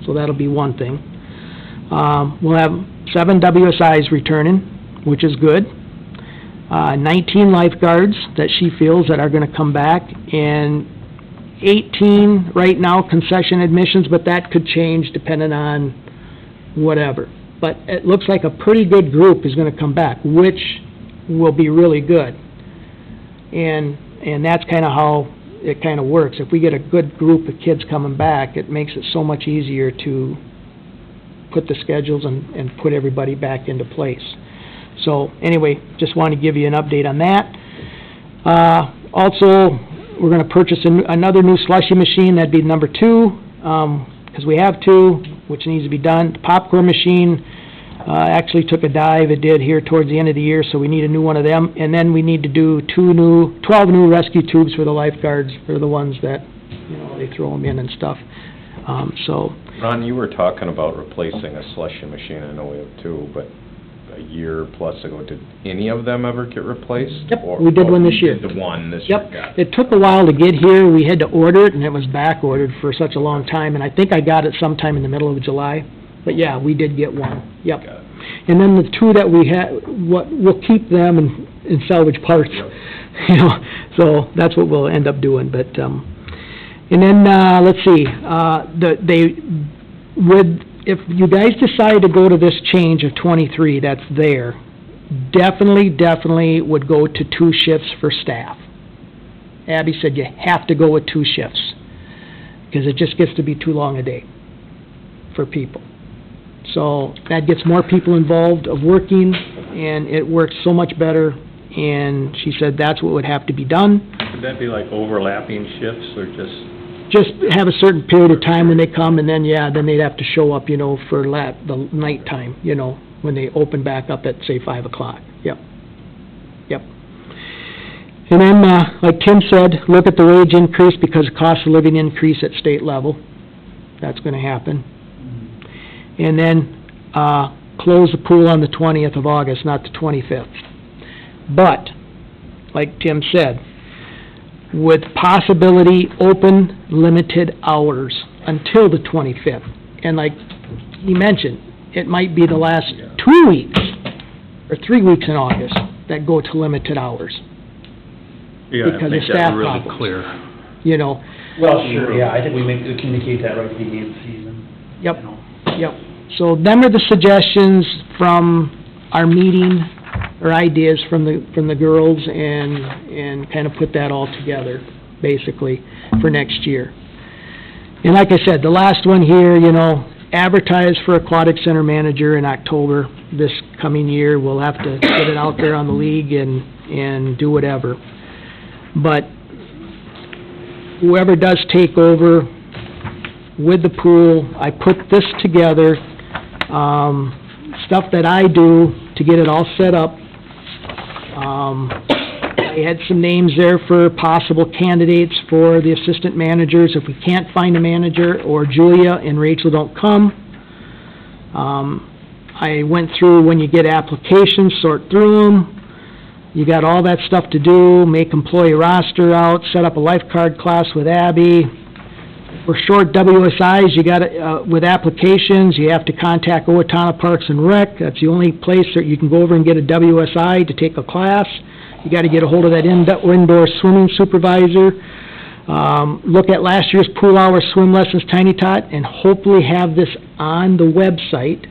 So that'll be one thing. We'll have 7 WSIs returning, which is good. 19 lifeguards that she feels that are gonna come back, and 18 right now concession admissions, but that could change depending on whatever. But it looks like a pretty good group is gonna come back, which will be really good. And that's kinda how it kinda works. If we get a good group of kids coming back, it makes it so much easier to put the schedules and put everybody back into place. So, anyway, just wanted to give you an update on that. Also, we're gonna purchase another new slushy machine, that'd be number 2, because we have 2, which needs to be done. The popcorn machine, actually took a dive, it did here towards the end of the year, so we need a new one of them. And then we need to do 12 new rescue tubes for the lifeguards, for the ones that, they throw them in and stuff. So. Ron, you were talking about replacing a slushy machine, I know we have 2, but a year plus ago, did any of them ever get replaced? Yep, we did one this year. You did the one this year, got Yep, it took a while to get here, we had to order it, and it was back ordered for such a long time, and I think I got it sometime in the middle of July. But yeah, we did get one, yep. Got it. And then the 2 that we had, we'll keep them and salvage parts, so that's what we'll end up doing, but, and then, let's see, if you guys decide to go to this change of 23 that's there, definitely would go to 2 shifts for staff. Abby said you have to go with 2 shifts, because it just gets to be too long a day for people. So that gets more people involved of working, and it works so much better, and she said that's what would have to be done. Would that be like overlapping shifts, or Just have a certain period of time when they come, and then, then they'd have to show up, for the nighttime, when they open back up at, say, 5 o'clock. Yep. And then, like Tim said, look at the wage increase, because of cost of living increase at state level. That's gonna happen. And then, close the pool on the 20th of August, not the 25th. But, like Tim said, with possibility open limited hours until the 25th. And like he mentioned, it might be the last 2 weeks or 3 weeks in August that go to limited hours. Yeah, because I think of staff that's really problems. clear. Well, sure, yeah, I think we communicate that right at the beginning of the season. Yep. So them are the suggestions from our meeting, or ideas from the girls, and kind of put that all together, basically, for next year. And like I said, the last one here, advertise for aquatic center manager in October this coming year. We'll have to get it out there on the league and do whatever. But whoever does take over with the pool, I put this together, stuff that I do to get it all set up. I had some names there for possible candidates for the assistant managers. If we can't find a manager, or Julia and Rachel don't come, I went through when you get applications, sort through them. You got all that stuff to do, make employee roster out, set up a lifeguard class with Abby. For short WSIs, you got with applications, you have to contact Owatonna Parks and Rec. That's the only place that you can go over and get a WSI to take a class. You got to get a hold of that indoor swimming supervisor. Look at last year's pool hour swim lessons, Tiny Tot, and hopefully have this on the website.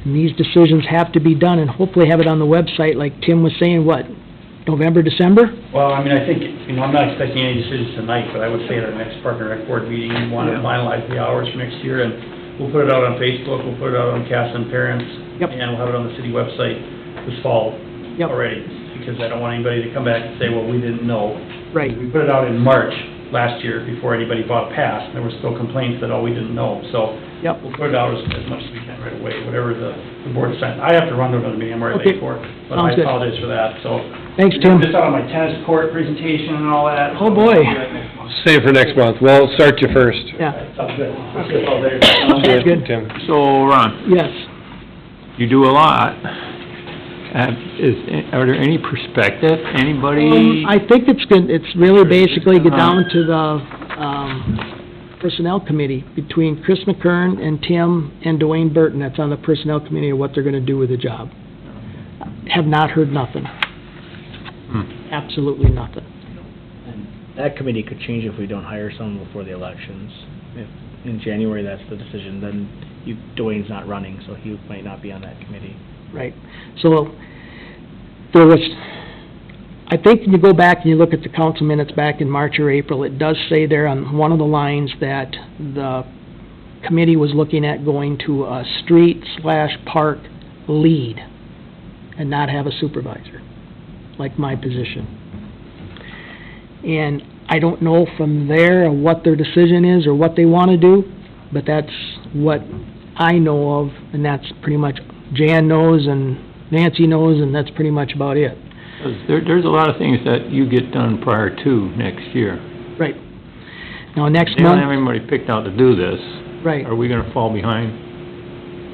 And these decisions have to be done, and hopefully have it on the website, like Tim was saying, November, December? Well, I mean, I think, I'm not expecting any decisions tonight, but I would say at our next Park and Rec Board meeting, we want to finalize the hours for next year, and we'll put it out on Facebook, we'll put it out on Casson Parents, and we'll have it on the city website this fall already, to because I don't want anybody to come back and say, well, we didn't know. Right. We put it out in March last year before anybody bought a pass, and there were still complaints that, oh, we didn't know. So Yep. we'll put it out as much as we can right away, whatever the board decides. I have to run to another meeting, I'm already Okay. late for it, but Sounds I good. apologize for that, so. Thanks, Tim. Just out on my tennis court presentation and all that. Oh, boy. Save for next month. We'll start you first. Yeah, Sounds good. Let's get all there. sounds good. Tim. So, Ron, Yes. you do a lot. Are there any perspective, anybody? I think it's really basically get down to the, Personnel Committee between Chris McKern and Tim and Dwayne Burton that's on the Personnel Committee of what they're gonna do with the job. Have not heard nothing. Absolutely nothing. And that committee could change if we don't hire someone before the elections. If in January that's the decision, then Dwayne's not running, so he might not be on that committee. Right. So, there was, I think when you go back and you look at the council minutes back in March or April, it does say there on one of the lines that the committee was looking at going to a street/park lead and not have a supervisor, like my position. And I don't know from there what their decision is or what they want to do, but that's what I know of, and that's pretty much, Jan knows and Nancy knows, and that's pretty much about it. There's a lot of things that you get done prior to next year. Right. Now, next They don't have month, anybody picked out to do this. right, Are we gonna fall behind?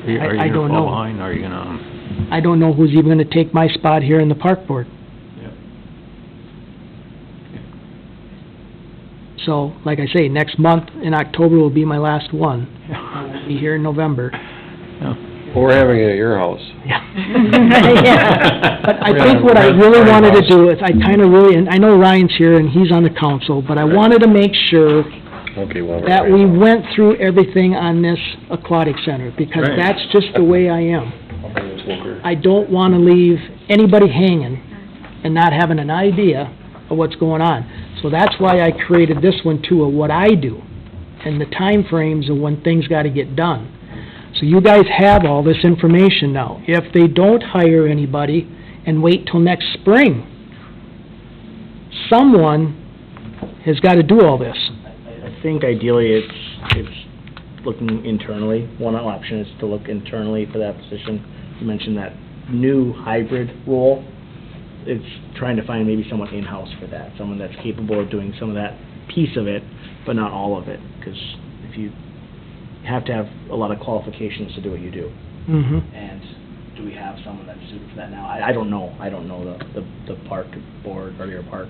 Are you I gonna don't fall know. behind? Are you gonna, I don't know who's even gonna take my spot here in the park board. Yeah. So, like I say, next month in October will be my last one. I won't be here in November. Well, we're having it at your house. Yeah. But I think what I really wanted to do is, I kinda really, and I know Ryan's here and he's on the council, but I wanted to make sure Okay, well. that we went through everything on this aquatic center, because Right. that's just the way I am. I'll bring the smoker. I don't wanna leave anybody hanging and not having an idea of what's going on. So that's why I created this one too, of what I do, and the timeframes of when things gotta get done. So you guys have all this information now. If they don't hire anybody and wait till next spring, someone has gotta do all this. I think ideally it's looking internally. One option is to look internally for that position. You mentioned that new hybrid role. It's trying to find maybe someone in-house for that, someone that's capable of doing some of that piece of it, but not all of it, because if you have to have a lot of qualifications to do what you do. Mm-hmm. And do we have someone that's suited for that now? I don't know. I don't know the park board or your park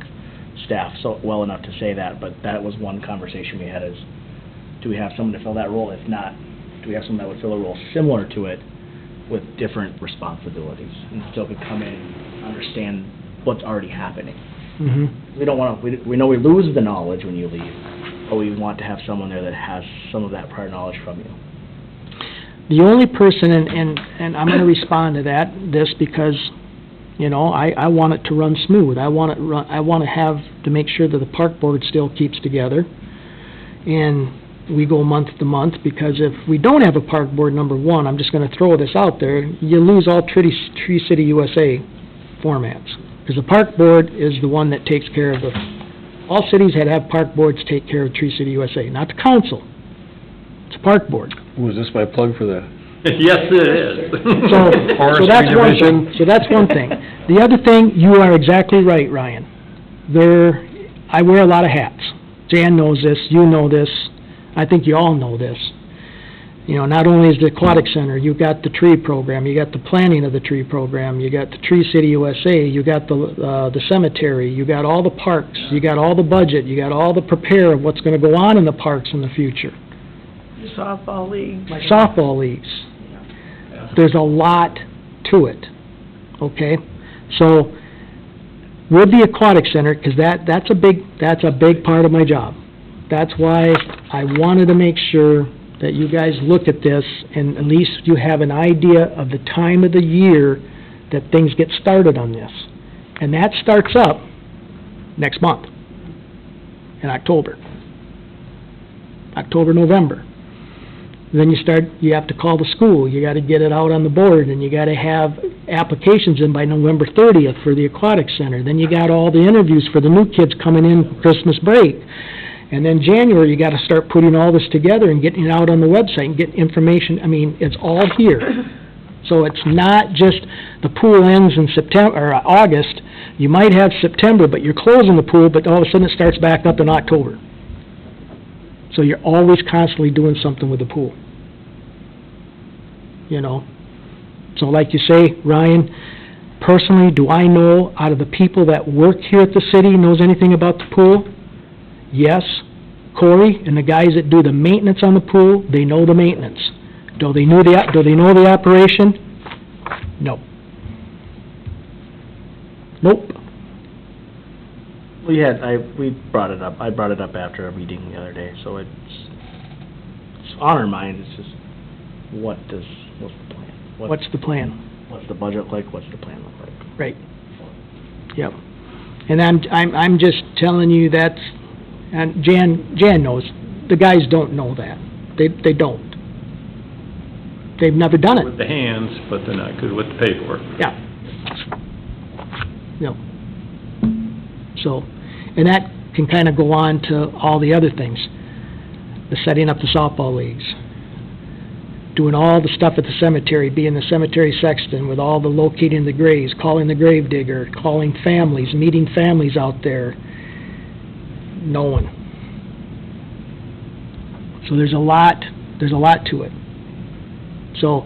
staff so well enough to say that, but that was one conversation we had is, do we have someone to fill that role? If not, do we have someone that would fill a role similar to it with different responsibilities and still could come in, understand what's already happening? Mm-hmm. We don't want to, we know we lose the knowledge when you leave, but we want to have someone there that has some of that prior knowledge from you. The only person, and I'm gonna respond to this because, you know, I want it to run smooth. I want to have, to make sure that the park board still keeps together, and we go month to month, because if we don't have a park board, number one, I'm just gonna throw this out there, you lose all Tree City USA formats. Because the park board is the one that takes care of all cities that have park boards take care of Tree City USA, not the council. It's a park board. Was this my plug for the yes, it is. So that's Forestry one Division? thing. So that's one thing. The other thing, you are exactly right, Ryan. I wear a lot of hats. Jan knows this, you know this, I think you all know this. You know, not only is the aquatic center, you got the tree program, you got the planning of the tree program, you got the Tree City USA, you got the cemetery, you got all the parks, you got all the budget, you got all the prepare of what's gonna go on in the parks in the future. Softball league. My softball leagues. There's a lot to it, okay? So, with the aquatic center, because that's a big part of my job. That's why I wanted to make sure that you guys look at this, and at least you have an idea of the time of the year that things get started on this. And that starts up next month, in October, November. Then you have to call the school, you gotta get it out on the board, and you gotta have applications in by November 30th for the aquatic center. Then you got all the interviews for the new kids coming in Christmas break. And then January, you gotta start putting all this together and getting it out on the website and getting information. I mean, it's all here. So it's not just the pool ends in September, or August. You might have September, but you're closing the pool, but all of a sudden it starts back up in October. So you're always constantly doing something with the pool. You know? So like you say, Ryan, personally, do I know out of the people that work here at the city knows anything about the pool? Yes. Corey and the guys that do the maintenance on the pool, they know the maintenance. Do they know the operation? No. Nope. We brought it up, I brought it up after a meeting the other day, so it's on our mind, it's just, what's the plan? What's the plan? What's the budget look like, what's the plan look like? Right. Yep. And I'm just telling you that's, and Jan knows, the guys don't know that. They don't. They've never done it. With the hands, but they're not good with the paperwork. Yeah. No. So, and that can kind of go on to all the other things. The setting up the softball leagues. Doing all the stuff at the cemetery, being the cemetery sexton with all the locating the graves, calling the grave digger, calling families, meeting families out there. No one. So there's a lot to it. So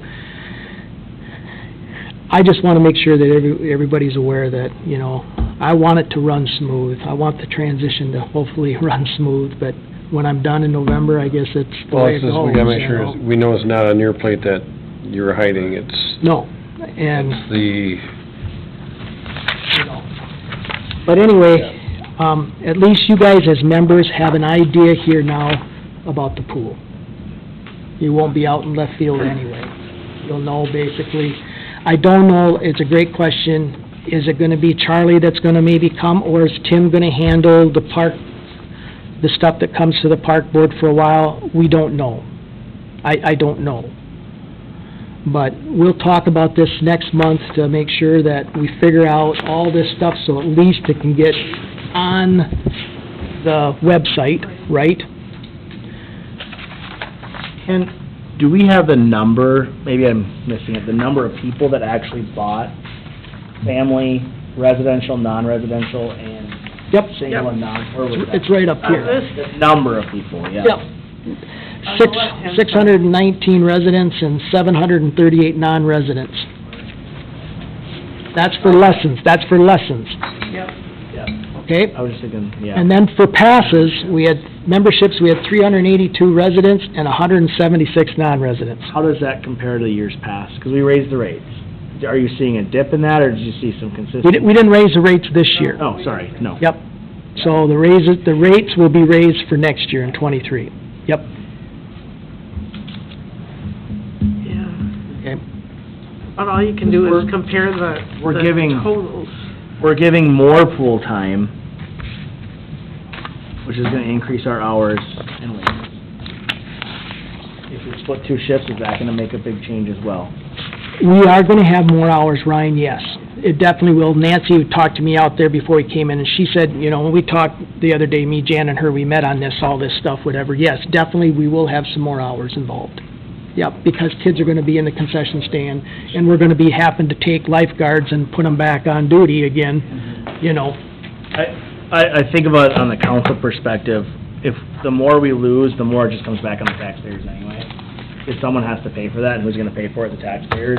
I just want to make sure that everybody's aware that, you know, I want it to run smooth. I want the transition to hopefully run smooth, but when I'm done in November, I guess it's the way it goes. We gotta make sure, we know it's not on your plate that you're hiding, it's... No, and... It's the... You know. But anyway, at least you guys as members have an idea here now about the pool. You won't be out in left field anyway. You'll know basically. I don't know, it's a great question. Is it gonna be Charlie that's gonna maybe come, or is Tim gonna handle the park, the stuff that comes to the park board for a while? We don't know. I don't know. But we'll talk about this next month to make sure that we figure out all this stuff so at least it can get on the website, right? And do we have the number, maybe I'm missing it, the number of people that actually bought family, residential, non-residential, and Yep. single and non, where was that? It's right up here. The number of people, yeah. Yep. 619 residents and 738 non-residents. That's for lessons, okay? I was just thinking, yeah. And then for passes, we had memberships, we had 382 residents and 176 non-residents. How does that compare to the years past? Because we raised the rates. Are you seeing a dip in that, or did you see some consistency? We didn't raise the rates this year. Oh, sorry, no. Yep. So the rates will be raised for next year in '23. Yep. Yeah. Okay. But all you can do is compare the totals. We're giving more pool time, which is gonna increase our hours and wages. If we split two shifts, is that gonna make a big change as well? We are gonna have more hours, Ryan, yes. It definitely will. Nancy talked to me out there before we came in, and she said, you know, when we talked the other day, me, Jan, and her, we met on this, all this stuff, whatever. Yes, definitely, we will have some more hours involved. Yep, because kids are gonna be in the concession stand, and we're gonna be having to take lifeguards and put them back on duty again, you know. I think about it on the council perspective, if the more we lose, the more it just comes back on the taxpayers anyway. If someone has to pay for that, and who's gonna pay for it? The taxpayers.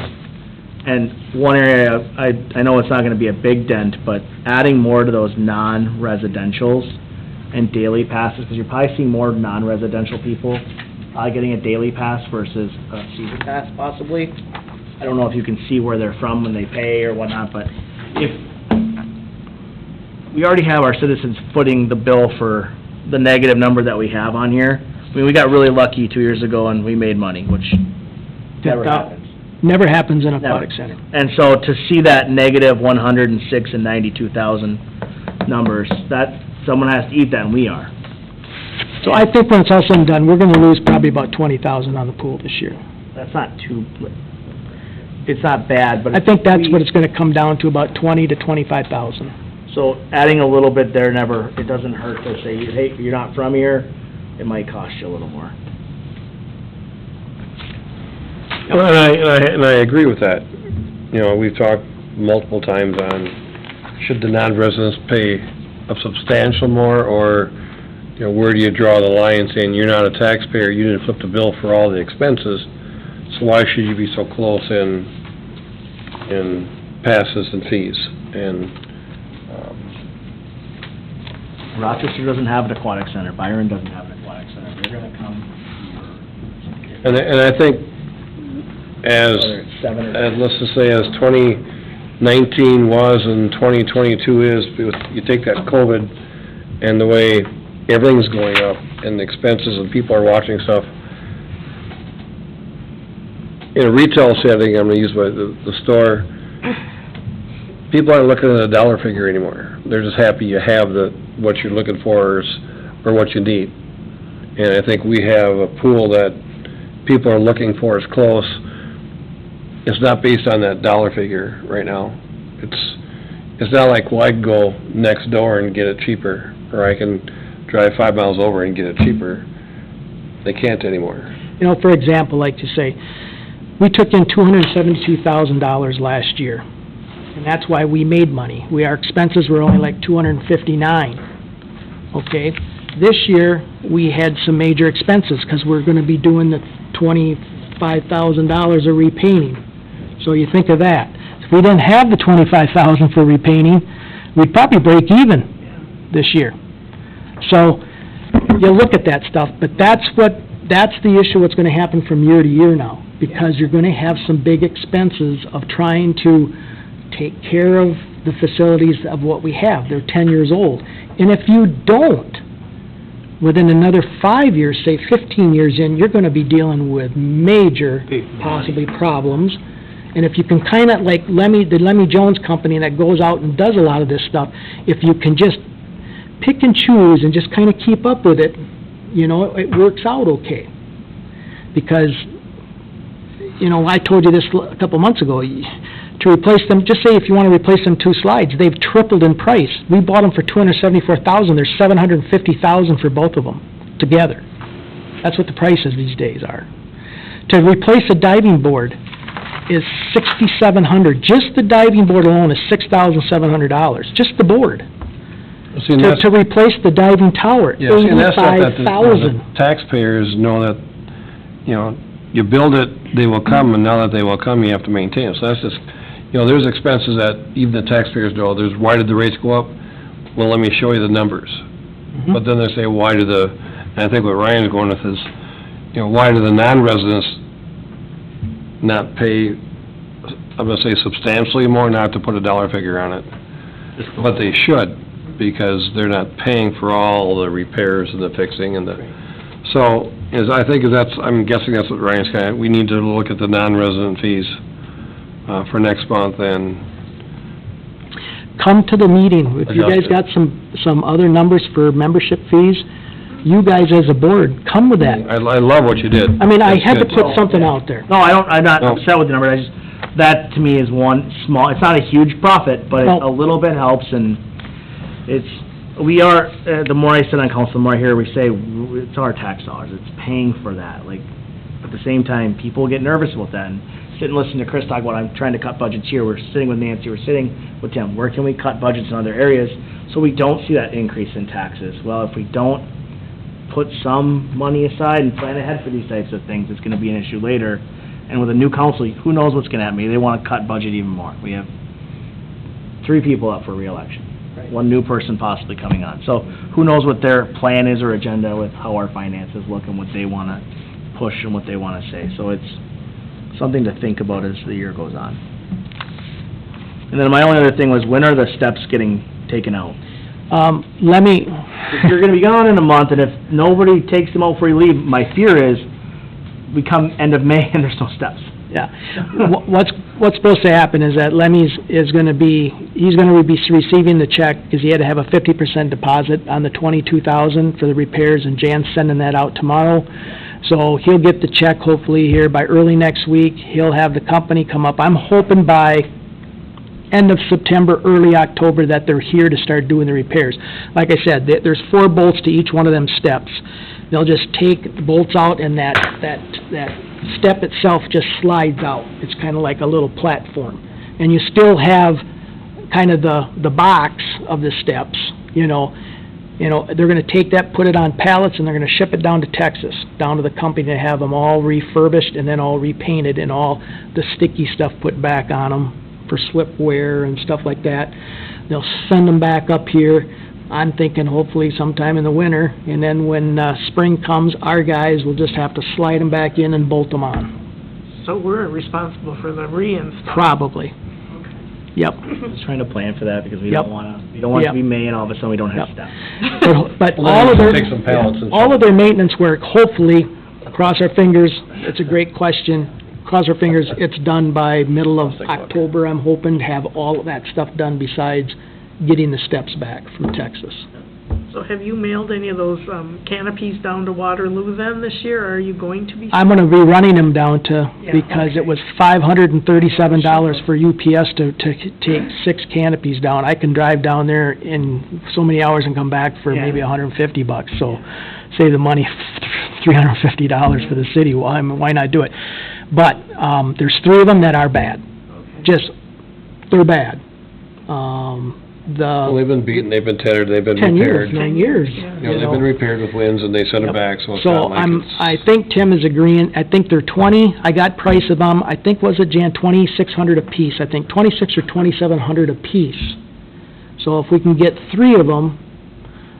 And one area, I know it's not gonna be a big dent, but adding more to those non-residentials and daily passes, because you're probably seeing more non-residential people getting a daily pass versus a season pass possibly. I don't know if you can see where they're from when they pay or whatnot, but if, we already have our citizens footing the bill for the negative number that we have on here. I mean, we got really lucky 2 years ago and we made money, which never happens. Never happens in aquatic center. And so to see that negative 106 and 92,000 numbers, that, someone has to eat that, and we are. So I think when it's all said and done, we're gonna lose probably about 20,000 on the pool this year. That's not too, it's not bad, but. I think that's what we- it's gonna come down to, about 20 to 25,000. So adding a little bit there never, it doesn't hurt to say, hey, you're not from here, it might cost you a little more. Well, and I agree with that. You know, we've talked multiple times on, should the non-residents pay a substantial more, or, you know, where do you draw the line saying you're not a taxpayer, you didn't flip the bill for all the expenses, so why should you be so close in passes and fees? And, Rochester doesn't have an aquatic center, Byron doesn't have an aquatic center, they're gonna come and I think as, whether it's 7 or... as, let's just say as 2019 was and 2022 is, you take that COVID and the way everything's going up and the expenses and people are watching stuff. In a retail setting, I'm gonna use the store, people aren't looking at a dollar figure anymore. They're just happy you have what you're looking for or what you need. And I think we have a pool that people are looking for is close. It's not based on that dollar figure right now. It's not like, well, I can go next door and get it cheaper, or I can drive 5 miles over and get it cheaper. They can't anymore. You know, for example, like to say, we took in $272,000 last year, and that's why we made money. Our expenses were only like $259,000, okay? This year, we had some major expenses, because we're gonna be doing the $25,000 of repainting. So you think of that. If we didn't have the $25,000 for repainting, we'd probably break even this year. So, you look at that stuff, but that's the issue, what's gonna happen from year to year now, because you're gonna have some big expenses of trying to take care of the facilities of what we have. They're 10 years old. And if you don't, within another 5 years, say 15 years in, you're gonna be dealing with major, possibly problems. And if you can kinda, like the Lemmy Jones Company that goes out and does a lot of this stuff, if you can just pick and choose and just kinda keep up with it, you know, it works out okay. Because, you know, I told you this a couple months ago, to replace them, just say if you want to replace them 2 slides, they've tripled in price. We bought them for $274,000, there's $750,000 for both of them together. That's what the prices these days are. To replace a diving board is $6,700. Just the diving board alone is $6,700, just the board. See, To replace the diving tower, yeah, see, and that's stuff that $85,000. the taxpayers know that, you know, you build it, they will come, and now that they will come, you have to maintain it. So that's just, you know, there's expenses that even the taxpayers know. There's, why did the rates go up? Well, let me show you the numbers. Mm-hmm. But then they say, why do and I think what Ryan's going with is, you know, why do the non-residents not pay, I'm gonna say substantially more, not to put a dollar figure on it, but they should, because they're not paying for all the repairs and the fixing and the, so, I'm guessing that's what Ryan's we need to look at the non-resident fees, for next month and. Come to the meeting. If you guys got some other numbers for membership fees, you guys as a board, come with that. I love what you did. I mean, I That's had to good. put something out there. No, I'm not No. upset with the number, that to me is one small, it's not a huge profit, but No. a little bit helps, and we are, the more I sit on council, the more I hear we say, it's our tax dollars, it's paying for that, like, at the same time, people get nervous about that, and sit and listen to Chris talk about, I'm trying to cut budgets here, we're sitting with Nancy, we're sitting with Tim, where can we cut budgets in other areas, so we don't see that increase in taxes? Well, if we don't put some money aside and plan ahead for these types of things, it's gonna be an issue later, and with a new council, who knows what's gonna happen, maybe they wanna cut budget even more. We have 3 people up for reelection, one new person possibly coming on, so who knows what their plan is or agenda with how our finances look and what they wanna push and what they wanna say, so it's something to think about as the year goes on. And then my only other thing was, when are the steps getting taken out? If you're gonna be gone in a month, and if nobody takes them out before you leave, my fear is, we come end of May and there's no steps. Yeah. What's supposed to happen is that Lemmy's he's gonna be receiving the check, because he had to have a 50% deposit on the $22,000 for the repairs, and Jan's sending that out tomorrow. So he'll get the check hopefully here by early next week. He'll have the company come up. I'm hoping by end of September, early October, that they're here to start doing the repairs. Like I said, there's 4 bolts to each one of them steps. They'll just take the bolts out, and that step itself just slides out. It's kind of like a little platform. And you still have kind of the box of the steps, you know. They're gonna take that, put it on pallets, and they're gonna ship it down to Texas, down to the company to have them all refurbished and then all repainted and all the sticky stuff put back on them for slip wear and stuff like that. They'll send them back up here. I'm thinking hopefully sometime in the winter, and then when spring comes, our guys will just have to slide them back in and bolt them on. So we're responsible for the reinstall? Probably. Yep. Just trying to plan for that because we Yep. don't want it to be May and all of a sudden we don't have Yep. stuff. But Well, all of their, take some pallets and all of their maintenance work, hopefully, cross our fingers, it's a great question, cross our fingers, it's done by middle of October. I'm hoping to have all of that stuff done besides getting the steps back from Texas. So have you mailed any of those canopies down to Waterloo then this year, or are you going to be? I'm gonna be running them down to, Yeah, because okay. it was $537 for UPS to take 6 canopies down. I can drive down there in so many hours and come back for Yeah. maybe $150, so save the money, $350 for the city. Well, why not do it? But, there's 3 of them that are bad. Just, they're bad. Well, they've been beaten, they've been tattered, they've been 10 years, repaired. 9 years. You know, they've been repaired with winds, and they send them back, so it's So not like it's... I think Tim is agreeing, I think they're 20, I got price of them, I think, was it, Jan, 2,600 apiece, I think, 26 or 2,700 apiece. So if we can get 3 of them,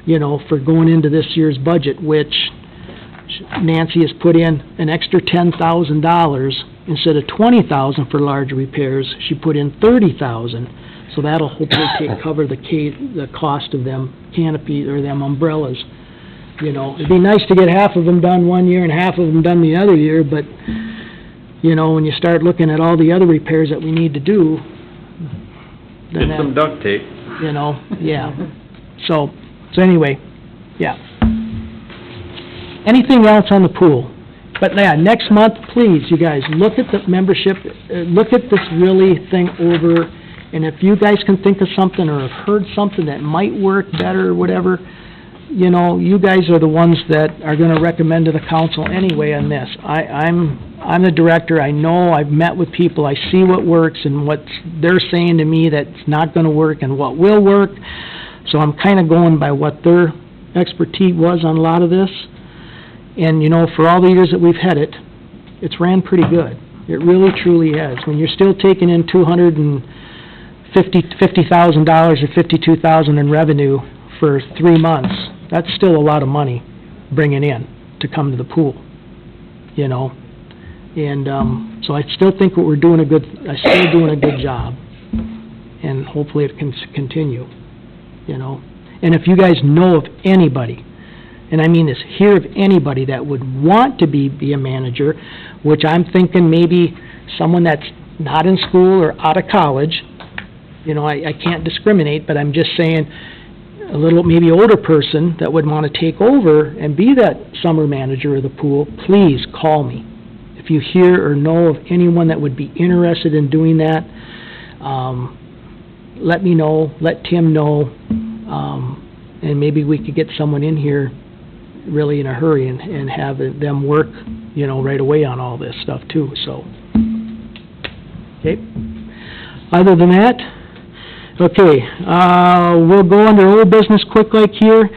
you know, for going into this year's budget, which Nancy has put in an extra $10,000, instead of $20,000 for large repairs, she put in $30,000. So that'll hopefully cover the cost of them canopies or them umbrellas. You know, it'd be nice to get half of them done one year and half of them done the other year, but, you know, when you start looking at all the other repairs that we need to do, then Get some duct tape. you know, yeah. So anyway, yeah. Anything else on the pool? But yeah, next month, please, you guys, look at the membership, look at this really thing over, and if you guys can think of something or have heard something that might work better or whatever, you know, you guys are the ones that are gonna recommend to the council anyway on this. I'm the director, I know, I've met with people, I see what works and what they're saying to me that's not gonna work and what will work, so I'm kinda going by what their expertise was on a lot of this. And, you know, for all the years that we've had it, it's ran pretty good. It really, truly has. When you're still taking in $250,000 or $52,000 in revenue for 3 months, that's still a lot of money bringing in to come to the pool, you know? And, so I still think we're doing a good job. And hopefully it can continue, you know? And if you guys know of anybody, and I mean this, hear of anybody that would want to be a manager, which I'm thinking maybe someone that's not in school or out of college, you know, I can't discriminate, but I'm just saying a little, maybe older person that would want to take over and be that summer manager of the pool, please call me. If you hear or know of anyone that would be interested in doing that, let me know, let Tim know, and maybe we could get someone in here really in a hurry and have them work, you know, right away on all this stuff too, so. Okay. Other than that, okay, we'll go under old business quick like here.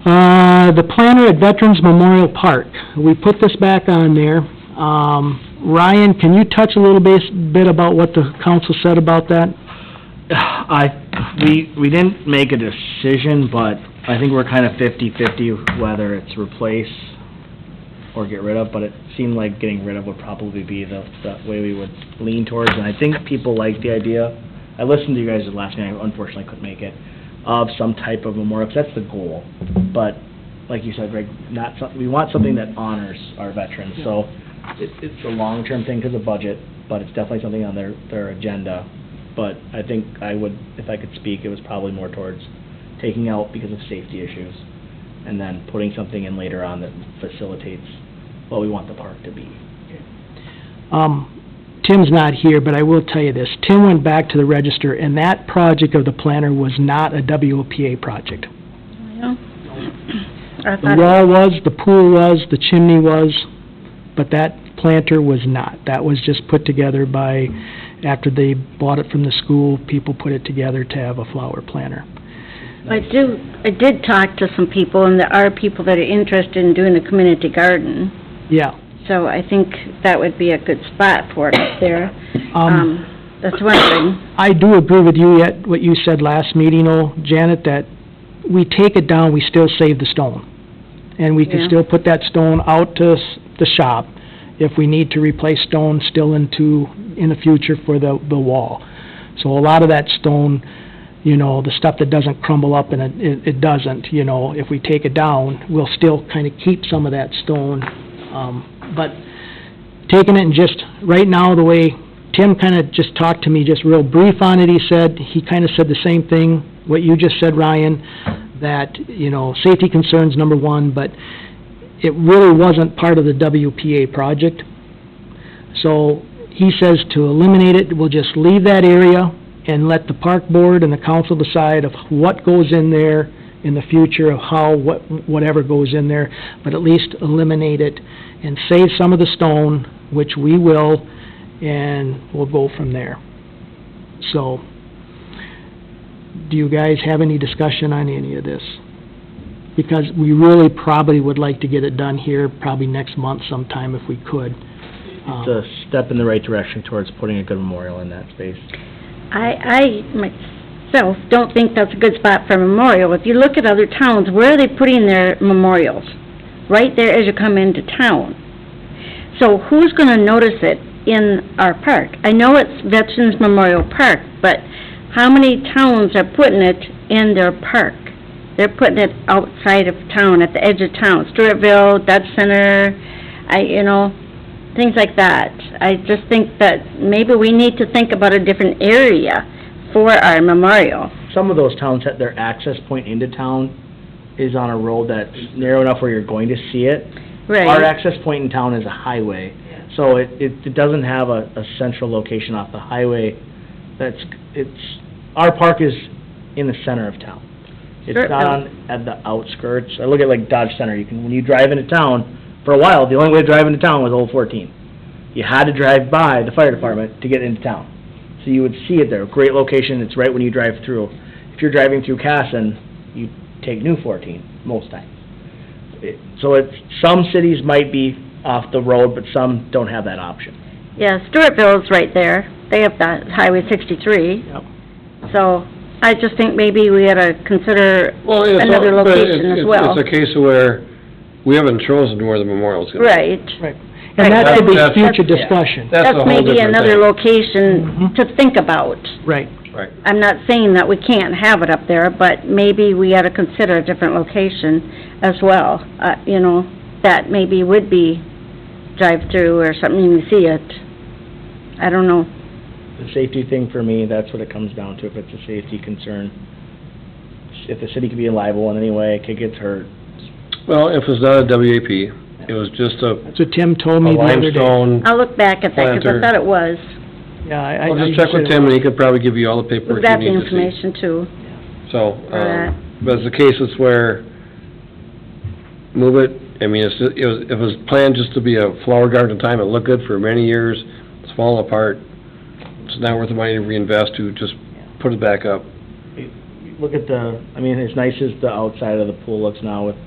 The planner at Veterans Memorial Park, we put this back on there. Ryan, can you touch a little bit about what the council said about that? We didn't make a decision, but I think we're kind of 50-50 whether it's replace or get rid of, but it seemed like getting rid of would probably be the way we would lean towards, and I think people like the idea. I listened to you guys last night, I unfortunately couldn't make it, of some type of memorial, 'cause that's the goal. But, like you said, Greg, we want something that honors our veterans, so it's a long-term thing because of budget, but it's definitely something on their agenda. But I think I would, if I could speak, it was probably more towards taking out because of safety issues, and then putting something in later on that facilitates what we want the park to be. Tim's not here, but I will tell you this. Tim went back to the register, and that project of the planter was not a WOPA project. Yeah. I The thought, wall was, the pool was, the chimney was, but that planter was not. That was just put together by, after they bought it from the school, people put it together to have a flower planter. I did talk to some people, and there are people that are interested in doing a community garden, Yeah. so I think that would be a good spot for it up there. That's one thing. I do agree with you at what you said last meeting, Janet, that we take it down, we still save the stone. And we can Yeah. still put that stone out to the shop if we need to replace stone still in the future for the wall. So a lot of that stone, you know, the stuff that doesn't crumble up and it doesn't, you know, if we take it down, we'll still kind of keep some of that stone. But taking it and just, right now, the way Tim kind of just talked to me, just real brief on it, he kind of said the same thing, what you just said, Ryan, that, you know, safety concerns, number one, but it really wasn't part of the WPA project. So he says to eliminate it, we'll just leave that area and let the park board and the council decide of what goes in there in the future, of how, whatever goes in there, but at least eliminate it and save some of the stone, which we will, and we'll go from there. So, do you guys have any discussion on any of this? Because we really probably would like to get it done here, probably next month sometime if we could. It's a step in the right direction towards putting a good memorial in that space. I myself don't think that's a good spot for a memorial. If you look at other towns, where are they putting their memorials? Right there as you come into town. So who's going to notice it in our park? I know it's Veterans Memorial Park, but how many towns are putting it in their park? They're putting it outside of town, at the edge of town, Stewartville, Dodge Center, things like that. I just think that maybe we need to think about a different area for our memorial. Some of those towns, their access point into town is on a road that's narrow enough where you're going to see it. Right. Our access point in town is a highway, so it doesn't have a central location off the highway. Our park is in the center of town. It's Sure. not at the outskirts. I look at like Dodge Center, when you drive into town, for a while, the only way to drive into town was Old 14. You had to drive by the fire department to get into town. So you would see it there, great location, it's right when you drive through. If you're driving through Casson, you take New 14, most times. Some cities might be off the road, but some don't have that option. Yeah, Stewartville's right there. They have that Highway 63. Yep. So I just think maybe we ought to consider another location as well. It's a case of where we haven't chosen where the memorial's going to be. Right. Right. And that could be That's- future discussion. That's a whole maybe different another thing. location to think about. Right. Right. I'm not saying that we can't have it up there, but maybe we ought to consider a different location as well. That maybe would be drive-through or something, you can see it. I don't know. The safety thing for me, that's what it comes down to, if it's a safety concern. If the city could be liable in any way, a kid gets hurt. Well, if it's not a WAP, it was just a That's what Tim told me the other day. limestone. I'll look back at that, because I Planter. thought it was. Yeah, Well, just check with Tim, and he could probably give you all the We've paperwork you got the need to see. information too. So, that. but it's a case it's where, move it, I mean, if it was planned just to be a flower garden time, it looked good for many years, it's falling apart, it's not worth the money to reinvest, to just put it back up. Look at as nice as the outside of the pool looks now with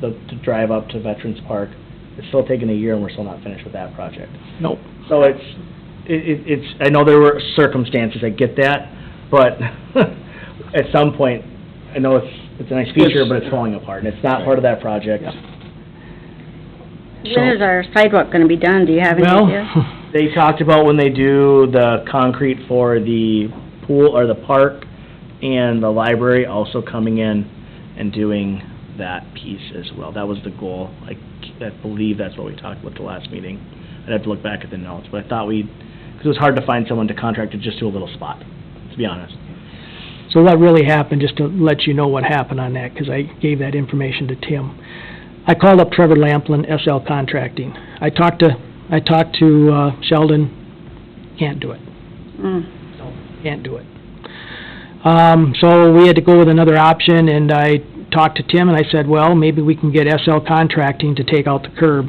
to drive up to Veterans Park, it's still taking a year and we're still not finished with that project. Nope. So I know there were circumstances, I get that, but at some point, I know it's a nice feature, but it's falling apart, and it's not part of that project. When is our sidewalk gonna be done? Do you have any idea? They talked about when they do the concrete for the pool, or the park, and the library also coming in and doing that piece as well. That was the goal. I believe that's what we talked about the last meeting. I'd have to look back at the notes, but I thought because it was hard to find someone to contract to just do a little spot, to be honest. So what really happened, just to let you know what happened on that, because I gave that information to Tim. I called up Trevor Lamplin, SL Contracting. I talked to Sheldon, can't do it. Can't do it. So we had to go with another option, and I talked to Tim, and I said, well, maybe we can get SL Contracting to take out the curb,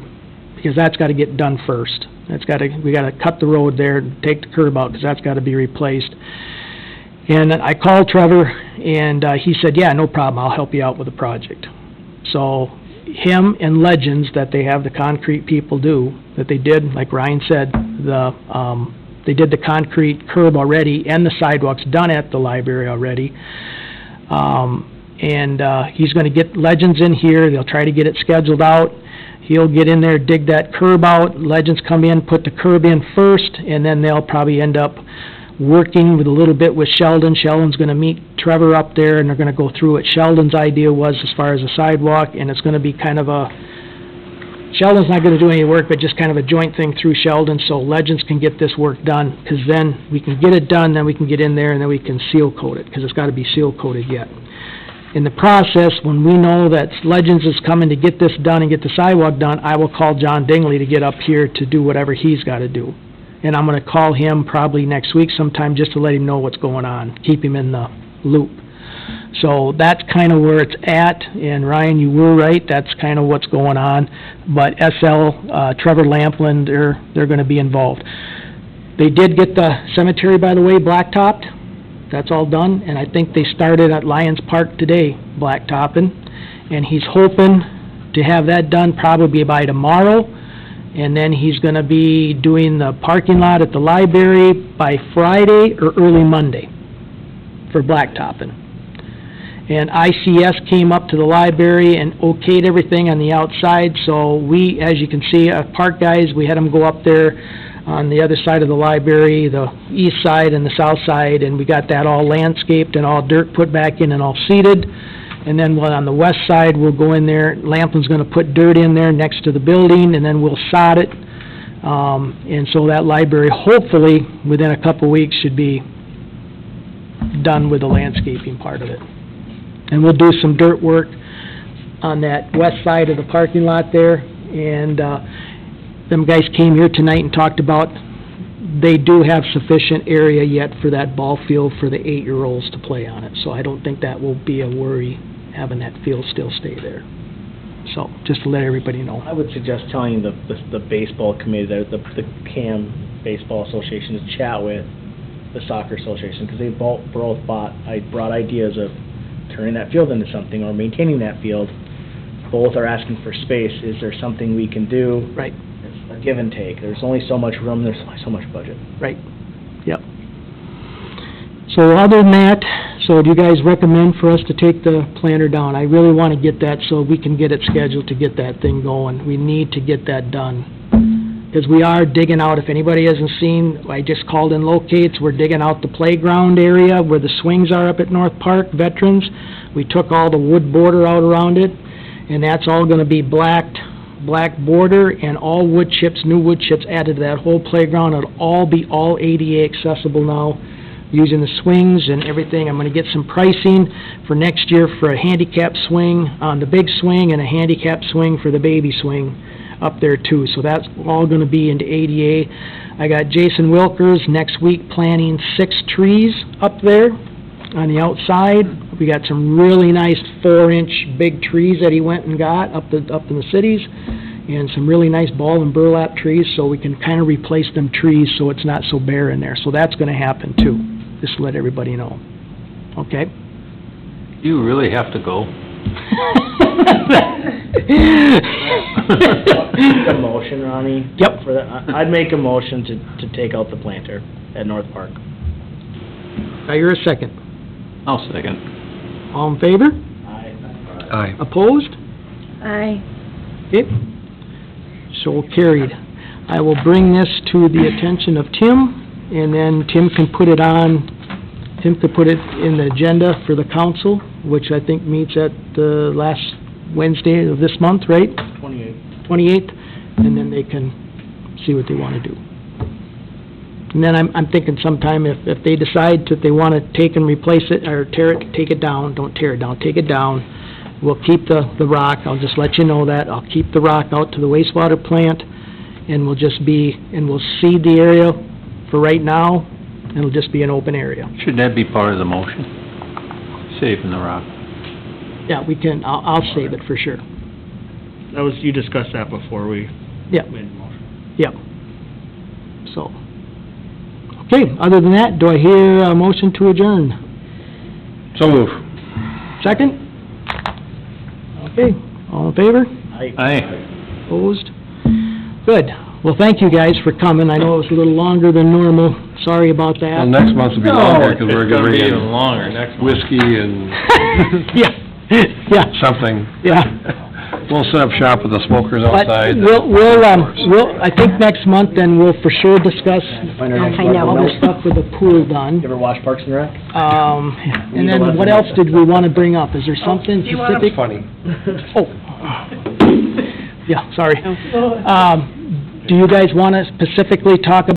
because that's got to get done first. We got to cut the road there and take the curb out, because that's got to be replaced. And I called Trevor, and he said, yeah, no problem, I'll help you out with the project. So him and Legends, that they have the concrete people do, that they did, like Ryan said, they did the concrete curb already and the sidewalks done at the library already. He's going to get Legends in here. They'll try to get it scheduled out. He'll get in there, dig that curb out. Legends come in, put the curb in first, and then they'll probably end up working with a little bit with Sheldon. Sheldon's going to meet Trevor up there, and they're going to go through what Sheldon's idea was as far as a sidewalk, and it's going to be kind of Sheldon's not going to do any work, but just kind of a joint thing through Sheldon, so Legends can get this work done, because then we can get it done, then we can get in there, and then we can seal coat it, because it's got to be seal coated yet. In the process, when we know that Legends is coming to get this done and get the sidewalk done, I will call John Dingley to get up here to do whatever he's got to do. And I'm going to call him probably next week sometime just to let him know what's going on, keep him in the loop. So that's kind of where it's at, and Ryan, you were right, that's kind of what's going on. But SL, Trevor Lamplin, they're going to be involved. They did get the cemetery, by the way, blacktopped. That's all done, and I think they started at Lions Park today, blacktopping, and he's hoping to have that done probably by tomorrow, and then he's going to be doing the parking lot at the library by Friday or early Monday for blacktopping. And ICS came up to the library and okayed everything on the outside, so we, as you can see, park guys, we had them go up there on the other side of the library, the east side and the south side, and we got that all landscaped and all dirt put back in and all seeded. And then on the west side, we'll go in there, Lamplin's going to put dirt in there next to the building, and then we'll sod it. And so that library, hopefully, within a couple weeks, should be done with the landscaping part of it. And we'll do some dirt work on that west side of the parking lot there, and them guys came here tonight and talked about they do have sufficient area yet for that ball field for the 8-year-olds to play on it. So I don't think that will be a worry, having that field still stay there. So, just to let everybody know. I would suggest telling the baseball committee, the CAM Baseball Association, to chat with the soccer association, because they both brought ideas of turning that field into something or maintaining that field. Both are asking for space. Is there something we can do? Right. It's a give and take. There's only so much room, there's only so much budget. Right. Yep. So other than that, so do you guys recommend for us to take the planter down? I really want to get that so we can get it scheduled to get that thing going. We need to get that done. Because we are digging out, if anybody hasn't seen, I just called in locates, we're digging out the playground area where the swings are up at North Park, Veterans. We took all the wood border out around it, and that's all going to be black border and all wood chips, new wood chips added to that whole playground. It'll all be all ADA accessible now, using the swings and everything. I'm going to get some pricing for next year for a handicap swing on the big swing and a handicap swing for the baby swing up there too. So that's all going to be into ADA. I got Jason Wilkers next week planting 6 trees up there on the outside. We got some really nice 4-inch big trees that he went and got up in the cities, and some really nice ball and burlap trees, so we can kind of replace them trees so it's not so bare in there. So that's going to happen too, just to let everybody know. Okay? You really have to go. A motion, Ronnie? Yep. For that, I'd make a motion to take out the planter at North Park. Now you're a second. I'll second. All in favor? Aye. Opposed? Aye. Okay. So carried. I will bring this to the attention of Tim, and then Tim can put it in the agenda for the council, which I think meets at the last Wednesday of this month, right? 28th, and then they can see what they want to do. And then I'm thinking sometime if they decide that they want to take and replace it, or take it down, don't tear it down, take it down, we'll keep the rock, I'll just let you know that, I'll keep the rock out to the wastewater plant, and we'll seed the area for right now, and it'll just be an open area. Should that be part of the motion? Saving the rock? Yeah, we can, I'll save it for sure. That was, you discussed that before we Yeah, made the motion. yeah. So, okay, other than that, do I hear a motion to adjourn? So move. Second? Okay, all in favor? Aye. Opposed? Good. Well, thank you guys for coming. I know it was a little longer than normal. Sorry about that. Well, next month will be longer, because we're It's gonna gonna be bring even in longer next month. whiskey and Yeah, something. yeah. We'll set up shop with the smokers But outside. I think next month then we'll for sure discuss Find our next I know. all the stuff with the pool done. You ever watch Parks and Rec? And then what else did we want to bring up? Is there something Do you wanna- specific? Funny. Oh. Yeah, sorry. Do you guys want to specifically talk about